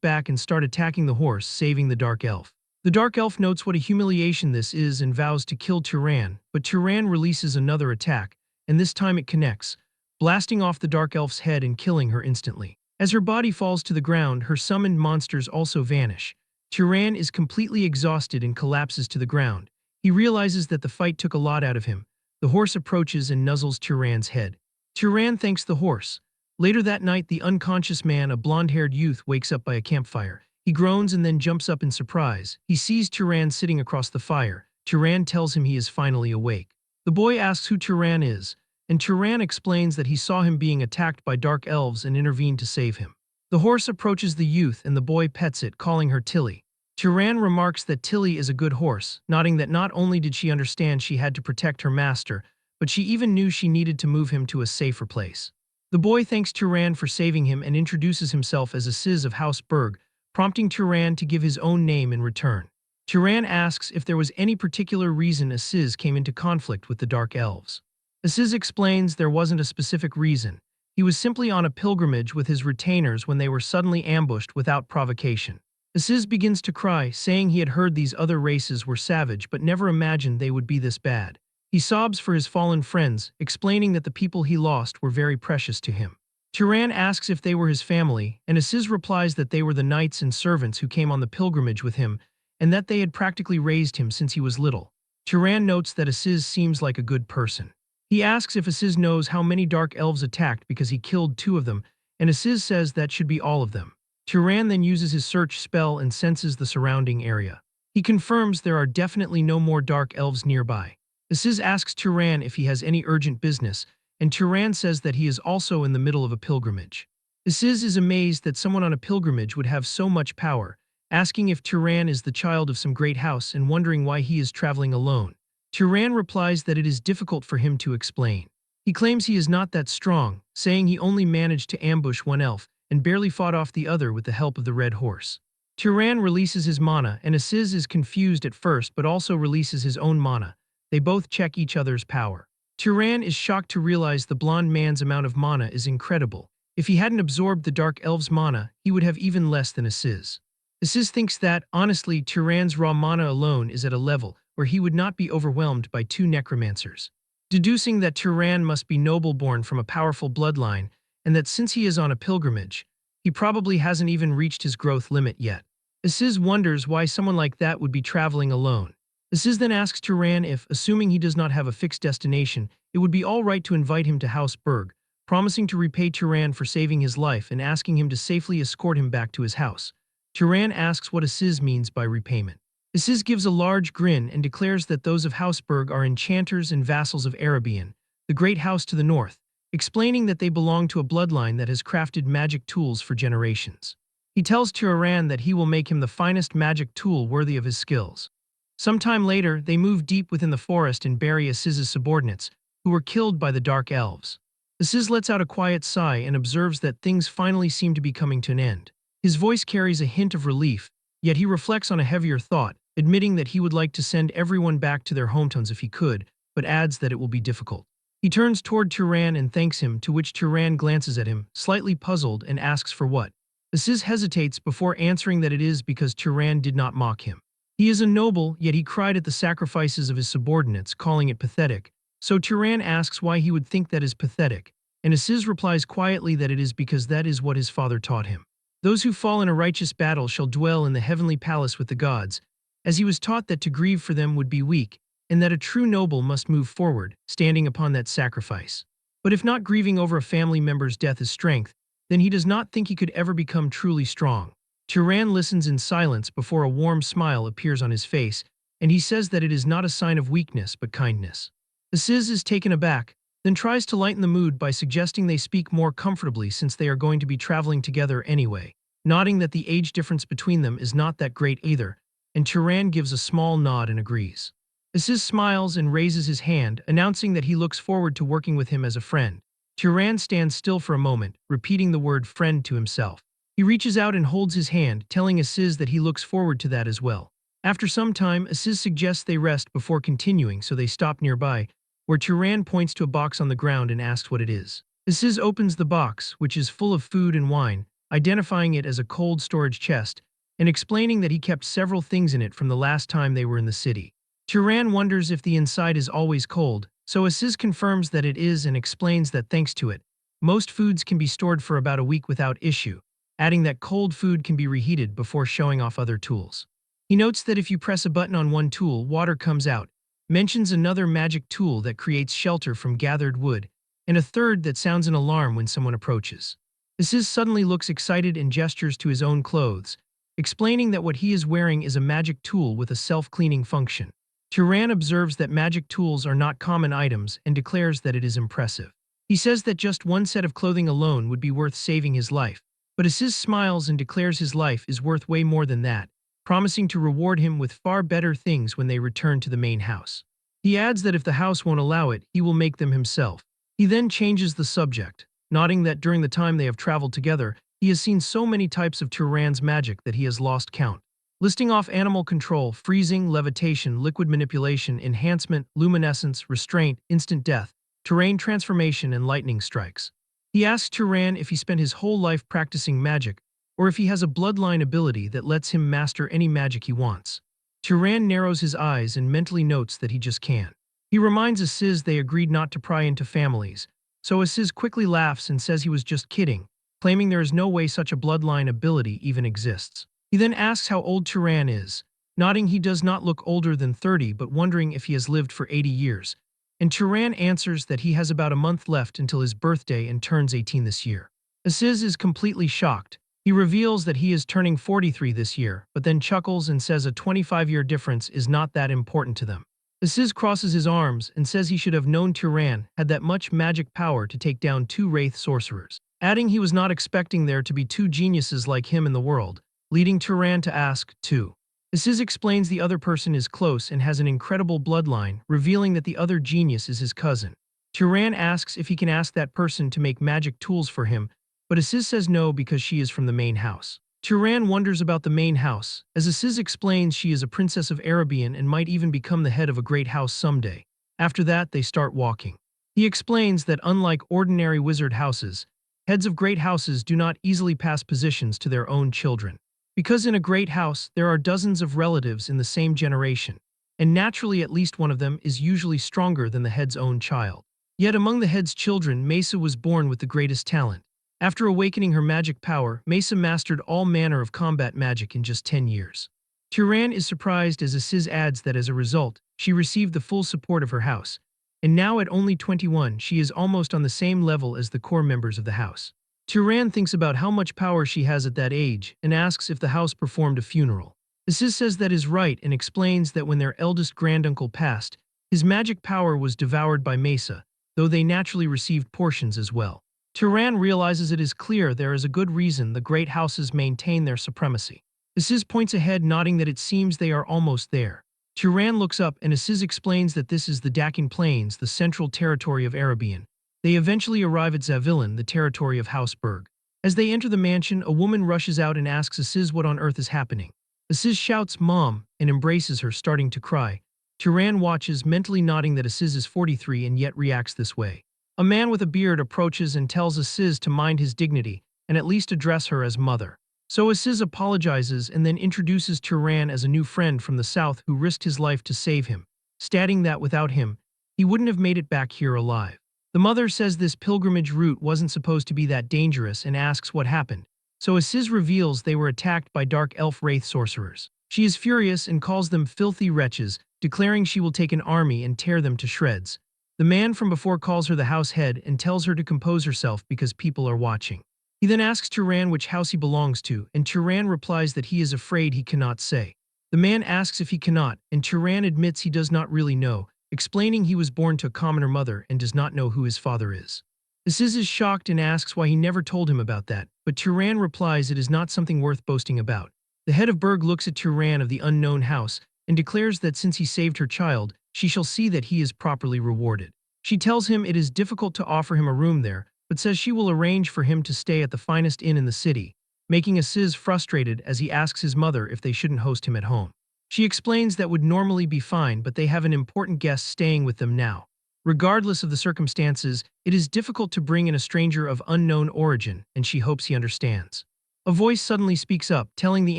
back and start attacking the horse, saving the dark elf. The dark elf notes what a humiliation this is and vows to kill Turan, but Turan releases another attack, and this time it connects, blasting off the dark elf's head and killing her instantly. As her body falls to the ground, her summoned monsters also vanish. Turan is completely exhausted and collapses to the ground. He realizes that the fight took a lot out of him. The horse approaches and nuzzles Turan's head. Turan thanks the horse. Later that night, the unconscious man, a blonde-haired youth, wakes up by a campfire. He groans and then jumps up in surprise. He sees Turan sitting across the fire. Turan tells him he is finally awake. The boy asks who Turan is, and Turan explains that he saw him being attacked by dark elves and intervened to save him. The horse approaches the youth and the boy pets it, calling her Tilly. Turan remarks that Tilly is a good horse, nodding that not only did she understand she had to protect her master, but she even knew she needed to move him to a safer place. The boy thanks Turan for saving him and introduces himself as Aziz of House Berg, prompting Turan to give his own name in return. Turan asks if there was any particular reason Aziz came into conflict with the Dark Elves. Aziz explains there wasn't a specific reason. He was simply on a pilgrimage with his retainers when they were suddenly ambushed without provocation. Aziz begins to cry, saying he had heard these other races were savage but never imagined they would be this bad. He sobs for his fallen friends, explaining that the people he lost were very precious to him. Turan asks if they were his family, and Aziz replies that they were the knights and servants who came on the pilgrimage with him, and that they had practically raised him since he was little. Turan notes that Aziz seems like a good person. He asks if Aziz knows how many dark elves attacked because he killed 2 of them, and Aziz says that should be all of them. Turan then uses his search spell and senses the surrounding area. He confirms there are definitely no more dark elves nearby. Aziz asks Turan if he has any urgent business, and Turan says that he is also in the middle of a pilgrimage. Aziz is amazed that someone on a pilgrimage would have so much power, asking if Turan is the child of some great house and wondering why he is traveling alone. Turan replies that it is difficult for him to explain. He claims he is not that strong, saying he only managed to ambush 1 elf and barely fought off the other with the help of the red horse. Turan releases his mana, and Aziz is confused at first but also releases his own mana. They both check each other's power. Turan is shocked to realize the blonde man's amount of mana is incredible. If he hadn't absorbed the dark elf's mana, he would have even less than Aziz. Aziz thinks that, honestly, Turan's raw mana alone is at a level where he would not be overwhelmed by 2 necromancers. Deducing that Turan must be noble-born from a powerful bloodline, and that since he is on a pilgrimage, he probably hasn't even reached his growth limit yet. Aziz wonders why someone like that would be traveling alone. Aziz then asks Turan if, assuming he does not have a fixed destination, it would be all right to invite him to House Berg, promising to repay Turan for saving his life and asking him to safely escort him back to his house. Turan asks what Aziz means by repayment. Aziz gives a large grin and declares that those of Houseberg are enchanters and vassals of Arabian, the great house to the north, explaining that they belong to a bloodline that has crafted magic tools for generations. He tells Turan that he will make him the finest magic tool worthy of his skills. Sometime later, they move deep within the forest and bury Aziz's subordinates, who were killed by the Dark Elves. Aziz lets out a quiet sigh and observes that things finally seem to be coming to an end. His voice carries a hint of relief, yet he reflects on a heavier thought, admitting that he would like to send everyone back to their hometowns if he could, but adds that it will be difficult. He turns toward Turan and thanks him, to which Turan glances at him, slightly puzzled, and asks for what. Aziz hesitates before answering that it is because Turan did not mock him. He is a noble, yet he cried at the sacrifices of his subordinates, calling it pathetic. So Turan asks why he would think that is pathetic, and Aziz replies quietly that it is because that is what his father taught him. Those who fall in a righteous battle shall dwell in the heavenly palace with the gods, as he was taught that to grieve for them would be weak, and that a true noble must move forward, standing upon that sacrifice. But if not grieving over a family member's death is strength, then he does not think he could ever become truly strong. Turan listens in silence before a warm smile appears on his face, and he says that it is not a sign of weakness but kindness. Aziz is taken aback, then tries to lighten the mood by suggesting they speak more comfortably since they are going to be traveling together anyway, nodding that the age difference between them is not that great either, and Turan gives a small nod and agrees. Aziz smiles and raises his hand, announcing that he looks forward to working with him as a friend. Turan stands still for a moment, repeating the word friend to himself. He reaches out and holds his hand, telling Aziz that he looks forward to that as well. After some time, Aziz suggests they rest before continuing, so they stop nearby, where Turan points to a box on the ground and asks what it is. Aziz opens the box, which is full of food and wine, identifying it as a cold storage chest, and explaining that he kept several things in it from the last time they were in the city. Turan wonders if the inside is always cold, so Aziz confirms that it is and explains that thanks to it, most foods can be stored for about a week without issue, adding that cold food can be reheated before showing off other tools. He notes that if you press a button on one tool, water comes out, mentions another magic tool that creates shelter from gathered wood, and a third that sounds an alarm when someone approaches. Aziz suddenly looks excited and gestures to his own clothes, explaining that what he is wearing is a magic tool with a self-cleaning function. Turan observes that magic tools are not common items and declares that it is impressive. He says that just one set of clothing alone would be worth saving his life, but Aziz smiles and declares his life is worth way more than that, promising to reward him with far better things when they return to the main house. He adds that if the house won't allow it, he will make them himself. He then changes the subject, nodding that during the time they have traveled together, he has seen so many types of Turan's magic that he has lost count. Listing off animal control, freezing, levitation, liquid manipulation, enhancement, luminescence, restraint, instant death, terrain transformation, and lightning strikes. He asks Turan if he spent his whole life practicing magic, or if he has a bloodline ability that lets him master any magic he wants. Turan narrows his eyes and mentally notes that he just can. He reminds Aziz they agreed not to pry into families, so Aziz quickly laughs and says he was just kidding, claiming there is no way such a bloodline ability even exists. He then asks how old Turan is, nodding he does not look older than 30 but wondering if he has lived for 80 years, and Turan answers that he has about a month left until his birthday and turns 18 this year. Aziz is completely shocked. He reveals that he is turning 43 this year, but then chuckles and says a 25-year difference is not that important to them. Aziz crosses his arms and says he should have known Turan had that much magic power to take down 2 wraith sorcerers, adding he was not expecting there to be 2 geniuses like him in the world, leading Turan to ask, too. Aziz explains the other person is close and has an incredible bloodline, revealing that the other genius is his cousin. Turan asks if he can ask that person to make magic tools for him, but Aziz says no because she is from the main house. Turan wonders about the main house, as Aziz explains she is a princess of Arabian and might even become the head of a great house someday. After that, they start walking. He explains that unlike ordinary wizard houses, heads of great houses do not easily pass positions to their own children. Because in a great house, there are dozens of relatives in the same generation, and naturally at least one of them is usually stronger than the head's own child. Yet among the head's children, Mesa was born with the greatest talent. After awakening her magic power, Mesa mastered all manner of combat magic in just 10 years. Turan is surprised as Aziz adds that as a result, she received the full support of her house, and now at only 21 she is almost on the same level as the core members of the house. Turan thinks about how much power she has at that age and asks if the house performed a funeral. Aziz says that is right and explains that when their eldest granduncle passed, his magic power was devoured by Mesa, though they naturally received portions as well. Turan realizes it is clear there is a good reason the great houses maintain their supremacy. Aziz points ahead, nodding that it seems they are almost there. Turan looks up and Aziz explains that this is the Dakin Plains, the central territory of Arabian. They eventually arrive at Zavillan, the territory of House Berg. As they enter the mansion, a woman rushes out and asks Aziz what on earth is happening. Aziz shouts, "Mom," and embraces her, starting to cry. Turan watches, mentally nodding that Aziz is 43 and yet reacts this way. A man with a beard approaches and tells Aziz to mind his dignity and at least address her as mother. So Aziz apologizes and then introduces Turan as a new friend from the south who risked his life to save him, stating that without him, he wouldn't have made it back here alive. The mother says this pilgrimage route wasn't supposed to be that dangerous and asks what happened. So Aziz reveals they were attacked by dark elf wraith sorcerers. She is furious and calls them filthy wretches, declaring she will take an army and tear them to shreds. The man from before calls her the house head and tells her to compose herself because people are watching. He then asks Turan which house he belongs to, and Turan replies that he is afraid he cannot say. The man asks if he cannot, and Turan admits he does not really know, explaining he was born to a commoner mother and does not know who his father is. Aziz is shocked and asks why he never told him about that, but Turan replies it is not something worth boasting about. The head of Berg looks at Turan of the unknown house and declares that since he saved her child, she shall see that he is properly rewarded. She tells him it is difficult to offer him a room there, but says she will arrange for him to stay at the finest inn in the city, making Aziz frustrated as he asks his mother if they shouldn't host him at home. She explains that would normally be fine, but they have an important guest staying with them now. Regardless of the circumstances, it is difficult to bring in a stranger of unknown origin, and she hopes he understands. A voice suddenly speaks up, telling the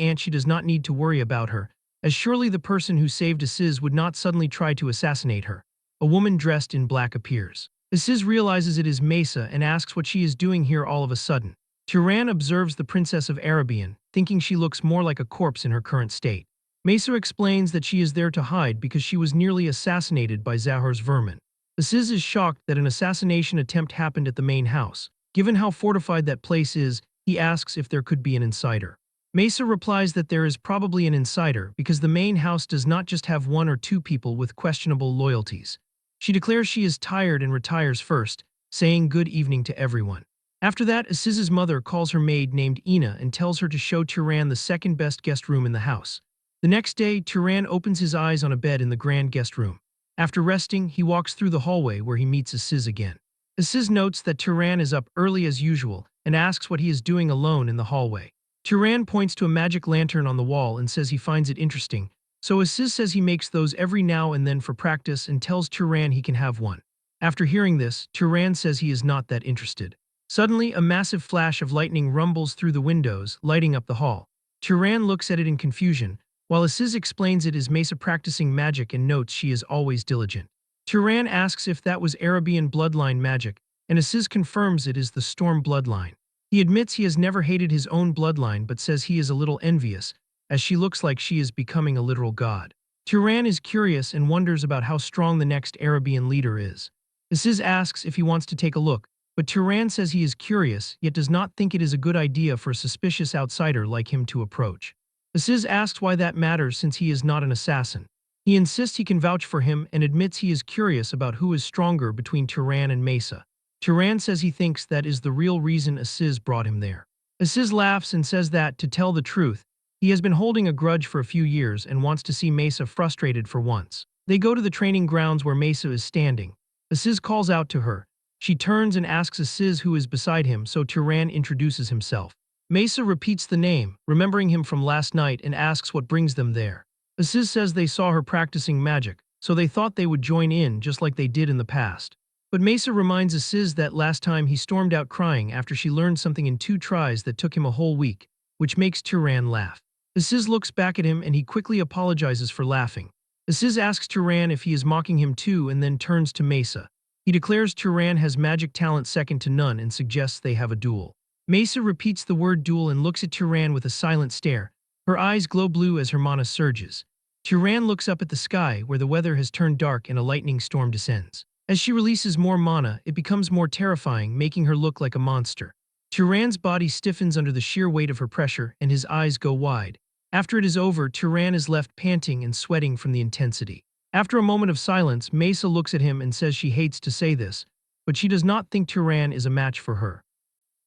aunt she does not need to worry about her, as surely the person who saved Aziz would not suddenly try to assassinate her. A woman dressed in black appears. Aziz realizes it is Mesa and asks what she is doing here all of a sudden. Turan observes the Princess of Arabian, thinking she looks more like a corpse in her current state. Mesa explains that she is there to hide because she was nearly assassinated by Zahor's vermin. Aziz is shocked that an assassination attempt happened at the main house. Given how fortified that place is, he asks if there could be an insider. Mesa replies that there is probably an insider because the main house does not just have one or two people with questionable loyalties. She declares she is tired and retires first, saying good evening to everyone. After that, Aziz's mother calls her maid named Ina and tells her to show Turan the second best guest room in the house. The next day, Turan opens his eyes on a bed in the grand guest room. After resting, he walks through the hallway where he meets Aziz again. Aziz notes that Turan is up early as usual and asks what he is doing alone in the hallway. Turan points to a magic lantern on the wall and says he finds it interesting, so Aziz says he makes those every now and then for practice and tells Turan he can have one. After hearing this, Turan says he is not that interested. Suddenly, a massive flash of lightning rumbles through the windows, lighting up the hall. Turan looks at it in confusion, while Aziz explains it is Mesa practicing magic and notes she is always diligent. Turan asks if that was Arabian bloodline magic, and Aziz confirms it is the Storm bloodline. He admits he has never hated his own bloodline but says he is a little envious, as she looks like she is becoming a literal god. Turan is curious and wonders about how strong the next Arabian leader is. Aziz asks if he wants to take a look, but Turan says he is curious yet does not think it is a good idea for a suspicious outsider like him to approach. Aziz asks why that matters since he is not an assassin. He insists he can vouch for him and admits he is curious about who is stronger between Turan and Mesa. Turan says he thinks that is the real reason Aziz brought him there. Aziz laughs and says that, to tell the truth, he has been holding a grudge for a few years and wants to see Mesa frustrated for once. They go to the training grounds where Mesa is standing. Aziz calls out to her. She turns and asks Aziz who is beside him, so Turan introduces himself. Mesa repeats the name, remembering him from last night, and asks what brings them there. Aziz says they saw her practicing magic, so they thought they would join in just like they did in the past. But Mesa reminds Aziz that last time he stormed out crying after she learned something in 2 tries that took him a whole week, which makes Turan laugh. Aziz looks back at him and he quickly apologizes for laughing. Aziz asks Turan if he is mocking him too and then turns to Mesa. He declares Turan has magic talent second to none and suggests they have a duel. Mesa repeats the word duel and looks at Turan with a silent stare. Her eyes glow blue as her mana surges. Turan looks up at the sky where the weather has turned dark and a lightning storm descends. As she releases more mana, it becomes more terrifying, making her look like a monster. Turan's body stiffens under the sheer weight of her pressure, and his eyes go wide. After it is over, Turan is left panting and sweating from the intensity. After a moment of silence, Mesa looks at him and says she hates to say this, but she does not think Turan is a match for her.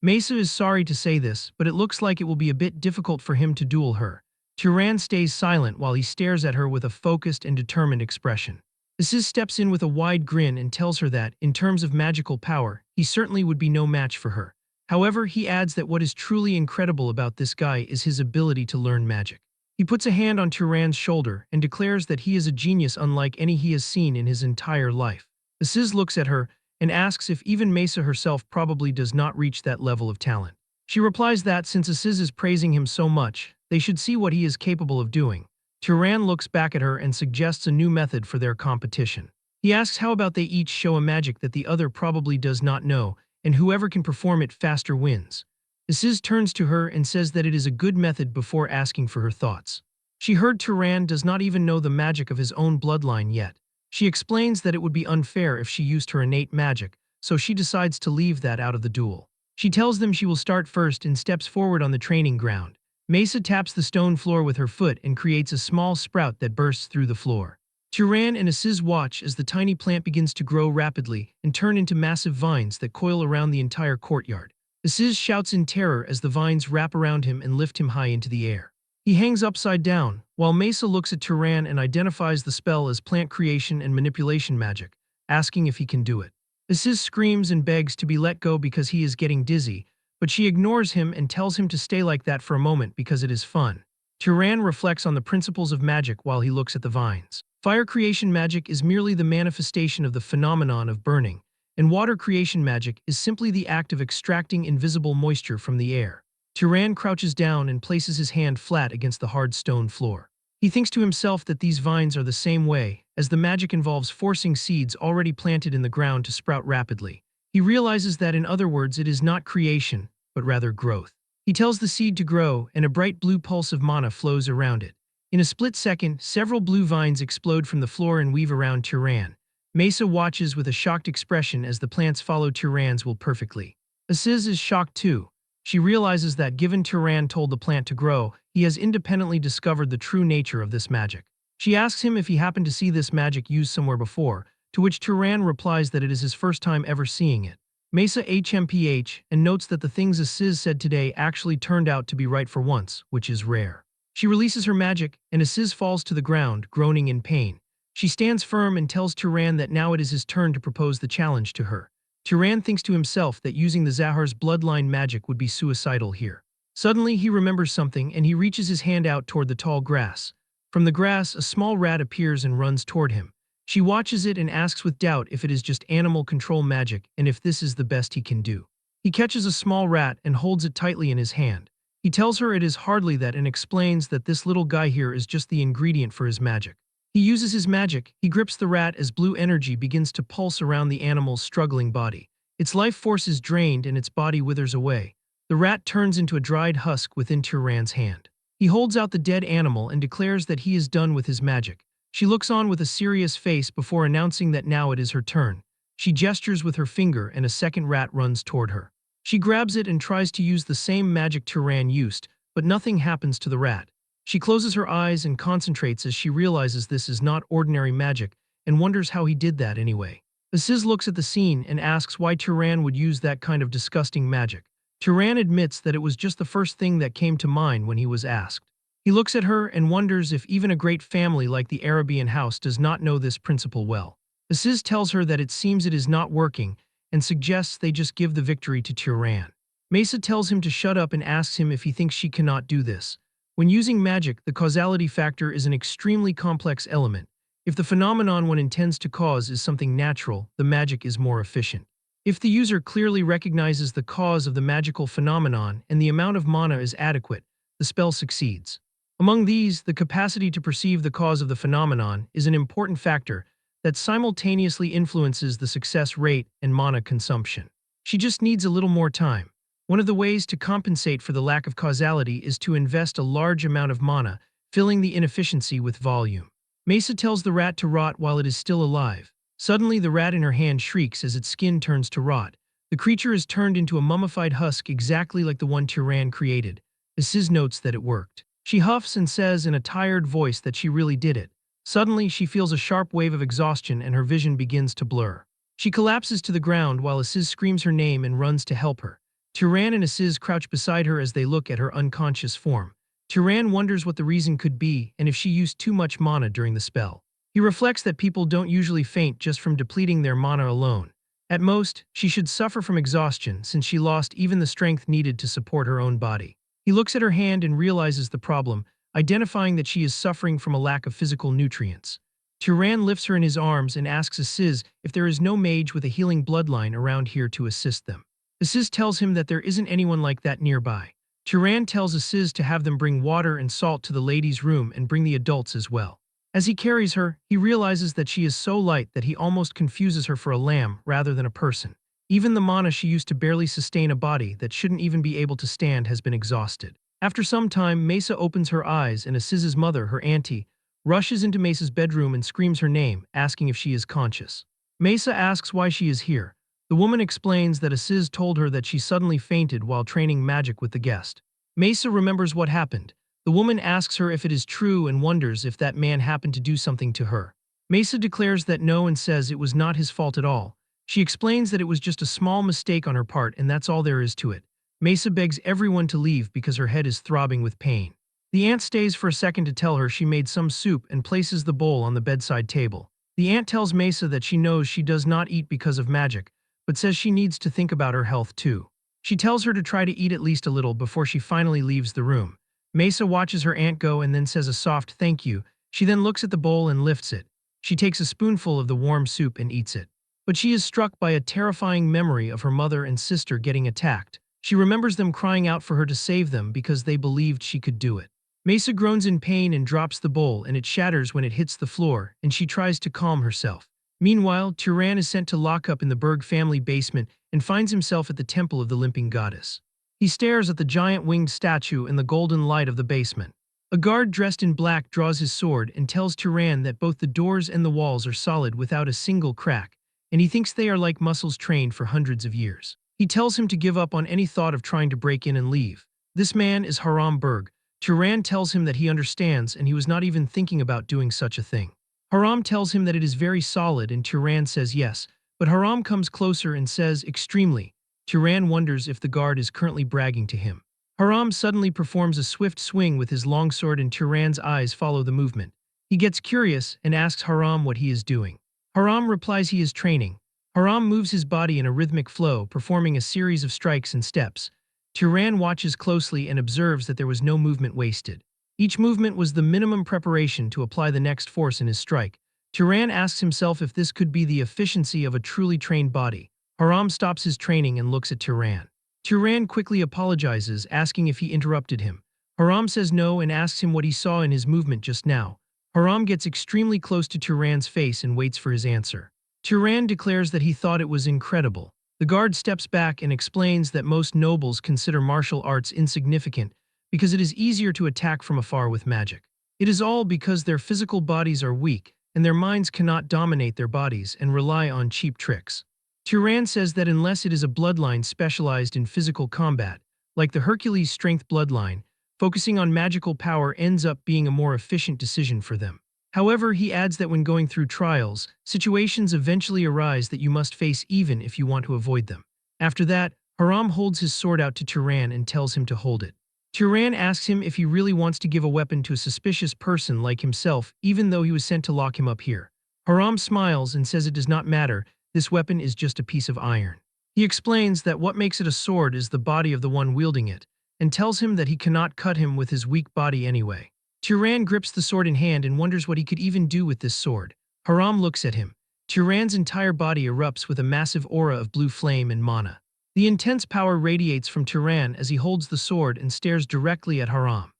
Mesa is sorry to say this, but it looks like it will be a bit difficult for him to duel her. Turan stays silent while he stares at her with a focused and determined expression. Aziz steps in with a wide grin and tells her that, in terms of magical power, he certainly would be no match for her. However, he adds that what is truly incredible about this guy is his ability to learn magic. He puts a hand on Turan's shoulder and declares that he is a genius unlike any he has seen in his entire life. Aziz looks at her and asks if even Mesa herself probably does not reach that level of talent. She replies that since Aziz is praising him so much, they should see what he is capable of doing. Turan looks back at her and suggests a new method for their competition. He asks how about they each show a magic that the other probably does not know, and whoever can perform it faster wins. Aziz turns to her and says that it is a good method before asking for her thoughts. She heard Turan does not even know the magic of his own bloodline yet. She explains that it would be unfair if she used her innate magic, so she decides to leave that out of the duel. She tells them she will start first and steps forward on the training ground. Mesa taps the stone floor with her foot and creates a small sprout that bursts through the floor. Turan and Aziz watch as the tiny plant begins to grow rapidly and turn into massive vines that coil around the entire courtyard. Aziz shouts in terror as the vines wrap around him and lift him high into the air. He hangs upside down, while Mesa looks at Turan and identifies the spell as plant creation and manipulation magic, asking if he can do it. Aziz screams and begs to be let go because he is getting dizzy, but she ignores him and tells him to stay like that for a moment because it is fun. Turan reflects on the principles of magic while he looks at the vines. Fire creation magic is merely the manifestation of the phenomenon of burning, and water creation magic is simply the act of extracting invisible moisture from the air. Turan crouches down and places his hand flat against the hard stone floor. He thinks to himself that these vines are the same way, as the magic involves forcing seeds already planted in the ground to sprout rapidly. He realizes that in other words it is not creation, but rather growth. He tells the seed to grow, and a bright blue pulse of mana flows around it. In a split second, several blue vines explode from the floor and weave around Turan. Mesa watches with a shocked expression as the plants follow Turan's will perfectly. Aziz is shocked too. She realizes that given Turan told the plant to grow, he has independently discovered the true nature of this magic. She asks him if he happened to see this magic used somewhere before, to which Turan replies that it is his first time ever seeing it. Mesa HMPH and notes that the things Aziz said today actually turned out to be right for once, which is rare. She releases her magic, and Aziz falls to the ground, groaning in pain. She stands firm and tells Turan that now it is his turn to propose the challenge to her. Turan thinks to himself that using the Zahar's bloodline magic would be suicidal here. Suddenly, he remembers something and he reaches his hand out toward the tall grass. From the grass, a small rat appears and runs toward him. She watches it and asks with doubt if it is just animal control magic and if this is the best he can do. He catches a small rat and holds it tightly in his hand. He tells her it is hardly that and explains that this little guy here is just the ingredient for his magic. He uses his magic, he grips the rat as blue energy begins to pulse around the animal's struggling body. Its life force is drained and its body withers away. The rat turns into a dried husk within Turan's hand. He holds out the dead animal and declares that he is done with his magic. She looks on with a serious face before announcing that now it is her turn. She gestures with her finger and a second rat runs toward her. She grabs it and tries to use the same magic Turan used, but nothing happens to the rat. She closes her eyes and concentrates as she realizes this is not ordinary magic and wonders how he did that anyway. Aziz looks at the scene and asks why Turan would use that kind of disgusting magic. Turan admits that it was just the first thing that came to mind when he was asked. He looks at her and wonders if even a great family like the Arabian house does not know this principle well. Aziz tells her that it seems it is not working and suggests they just give the victory to Turan. Mesa tells him to shut up and asks him if he thinks she cannot do this. When using magic, the causality factor is an extremely complex element. If the phenomenon one intends to cause is something natural, the magic is more efficient. If the user clearly recognizes the cause of the magical phenomenon and the amount of mana is adequate, the spell succeeds. Among these, the capacity to perceive the cause of the phenomenon is an important factor that simultaneously influences the success rate and mana consumption. She just needs a little more time. One of the ways to compensate for the lack of causality is to invest a large amount of mana, filling the inefficiency with volume. Mesa tells the rat to rot while it is still alive. Suddenly, the rat in her hand shrieks as its skin turns to rot. The creature is turned into a mummified husk exactly like the one Tyran created. Aziz notes that it worked. She huffs and says in a tired voice that she really did it. Suddenly, she feels a sharp wave of exhaustion and her vision begins to blur. She collapses to the ground while Aziz screams her name and runs to help her. Tyran and Aziz crouch beside her as they look at her unconscious form. Tyran wonders what the reason could be and if she used too much mana during the spell. He reflects that people don't usually faint just from depleting their mana alone. At most, she should suffer from exhaustion since she lost even the strength needed to support her own body. He looks at her hand and realizes the problem, identifying that she is suffering from a lack of physical nutrients. Tyran lifts her in his arms and asks Aziz if there is no mage with a healing bloodline around here to assist them. Aziz tells him that there isn't anyone like that nearby. Tyran tells Aziz to have them bring water and salt to the ladies' room and bring the adults as well. As he carries her, he realizes that she is so light that he almost confuses her for a lamb rather than a person. Even the mana she used to barely sustain a body that shouldn't even be able to stand has been exhausted. After some time, Mesa opens her eyes and Aziz's mother, her auntie, rushes into Mesa's bedroom and screams her name, asking if she is conscious. Mesa asks why she is here. The woman explains that Aziz told her that she suddenly fainted while training magic with the guest. Mesa remembers what happened. The woman asks her if it is true and wonders if that man happened to do something to her. Mesa declares that no and says it was not his fault at all. She explains that it was just a small mistake on her part and that's all there is to it. Mesa begs everyone to leave because her head is throbbing with pain. The aunt stays for a second to tell her she made some soup and places the bowl on the bedside table. The aunt tells Mesa that she knows she does not eat because of magic, but says she needs to think about her health too. She tells her to try to eat at least a little before she finally leaves the room. Mesa watches her aunt go and then says a soft thank you. She then looks at the bowl and lifts it. She takes a spoonful of the warm soup and eats it. But she is struck by a terrifying memory of her mother and sister getting attacked. She remembers them crying out for her to save them because they believed she could do it. Mesa groans in pain and drops the bowl and it shatters when it hits the floor and she tries to calm herself. Meanwhile, Tyran is sent to lock up in the Berg family basement and finds himself at the temple of the limping goddess. He stares at the giant winged statue in the golden light of the basement. A guard dressed in black draws his sword and tells Tyran that both the doors and the walls are solid without a single crack, and he thinks they are like muscles trained for hundreds of years. He tells him to give up on any thought of trying to break in and leave. This man is Haram Berg. Tyran tells him that he understands and he was not even thinking about doing such a thing. Haram tells him that it is very solid and Tyran says yes, but Haram comes closer and says extremely. Tyran wonders if the guard is currently bragging to him. Haram suddenly performs a swift swing with his longsword and Tyran's eyes follow the movement. He gets curious and asks Haram what he is doing. Haram replies he is training. Haram moves his body in a rhythmic flow, performing a series of strikes and steps. Tyran watches closely and observes that there was no movement wasted. Each movement was the minimum preparation to apply the next force in his strike. Tyran asks himself if this could be the efficiency of a truly trained body. Haram stops his training and looks at Tyran. Tyran quickly apologizes, asking if he interrupted him. Haram says no and asks him what he saw in his movement just now. Haram gets extremely close to Tyran's face and waits for his answer. Tyran declares that he thought it was incredible. The guard steps back and explains that most nobles consider martial arts insignificant because it is easier to attack from afar with magic. It is all because their physical bodies are weak and their minds cannot dominate their bodies and rely on cheap tricks. Tyran says that unless it is a bloodline specialized in physical combat, like the Hercules strength bloodline, focusing on magical power ends up being a more efficient decision for them. However, he adds that when going through trials, situations eventually arise that you must face even if you want to avoid them. After that, Haram holds his sword out to Tyran and tells him to hold it. Tyran asks him if he really wants to give a weapon to a suspicious person like himself, even though he was sent to lock him up here. Haram smiles and says it does not matter, this weapon is just a piece of iron. He explains that what makes it a sword is the body of the one wielding it, and tells him that he cannot cut him with his weak body anyway. Tyran grips the sword in hand and wonders what he could even do with this sword. Haram looks at him. Tyran's entire body erupts with a massive aura of blue flame and mana. The intense power radiates from Tyran as he holds the sword and stares directly at Haram.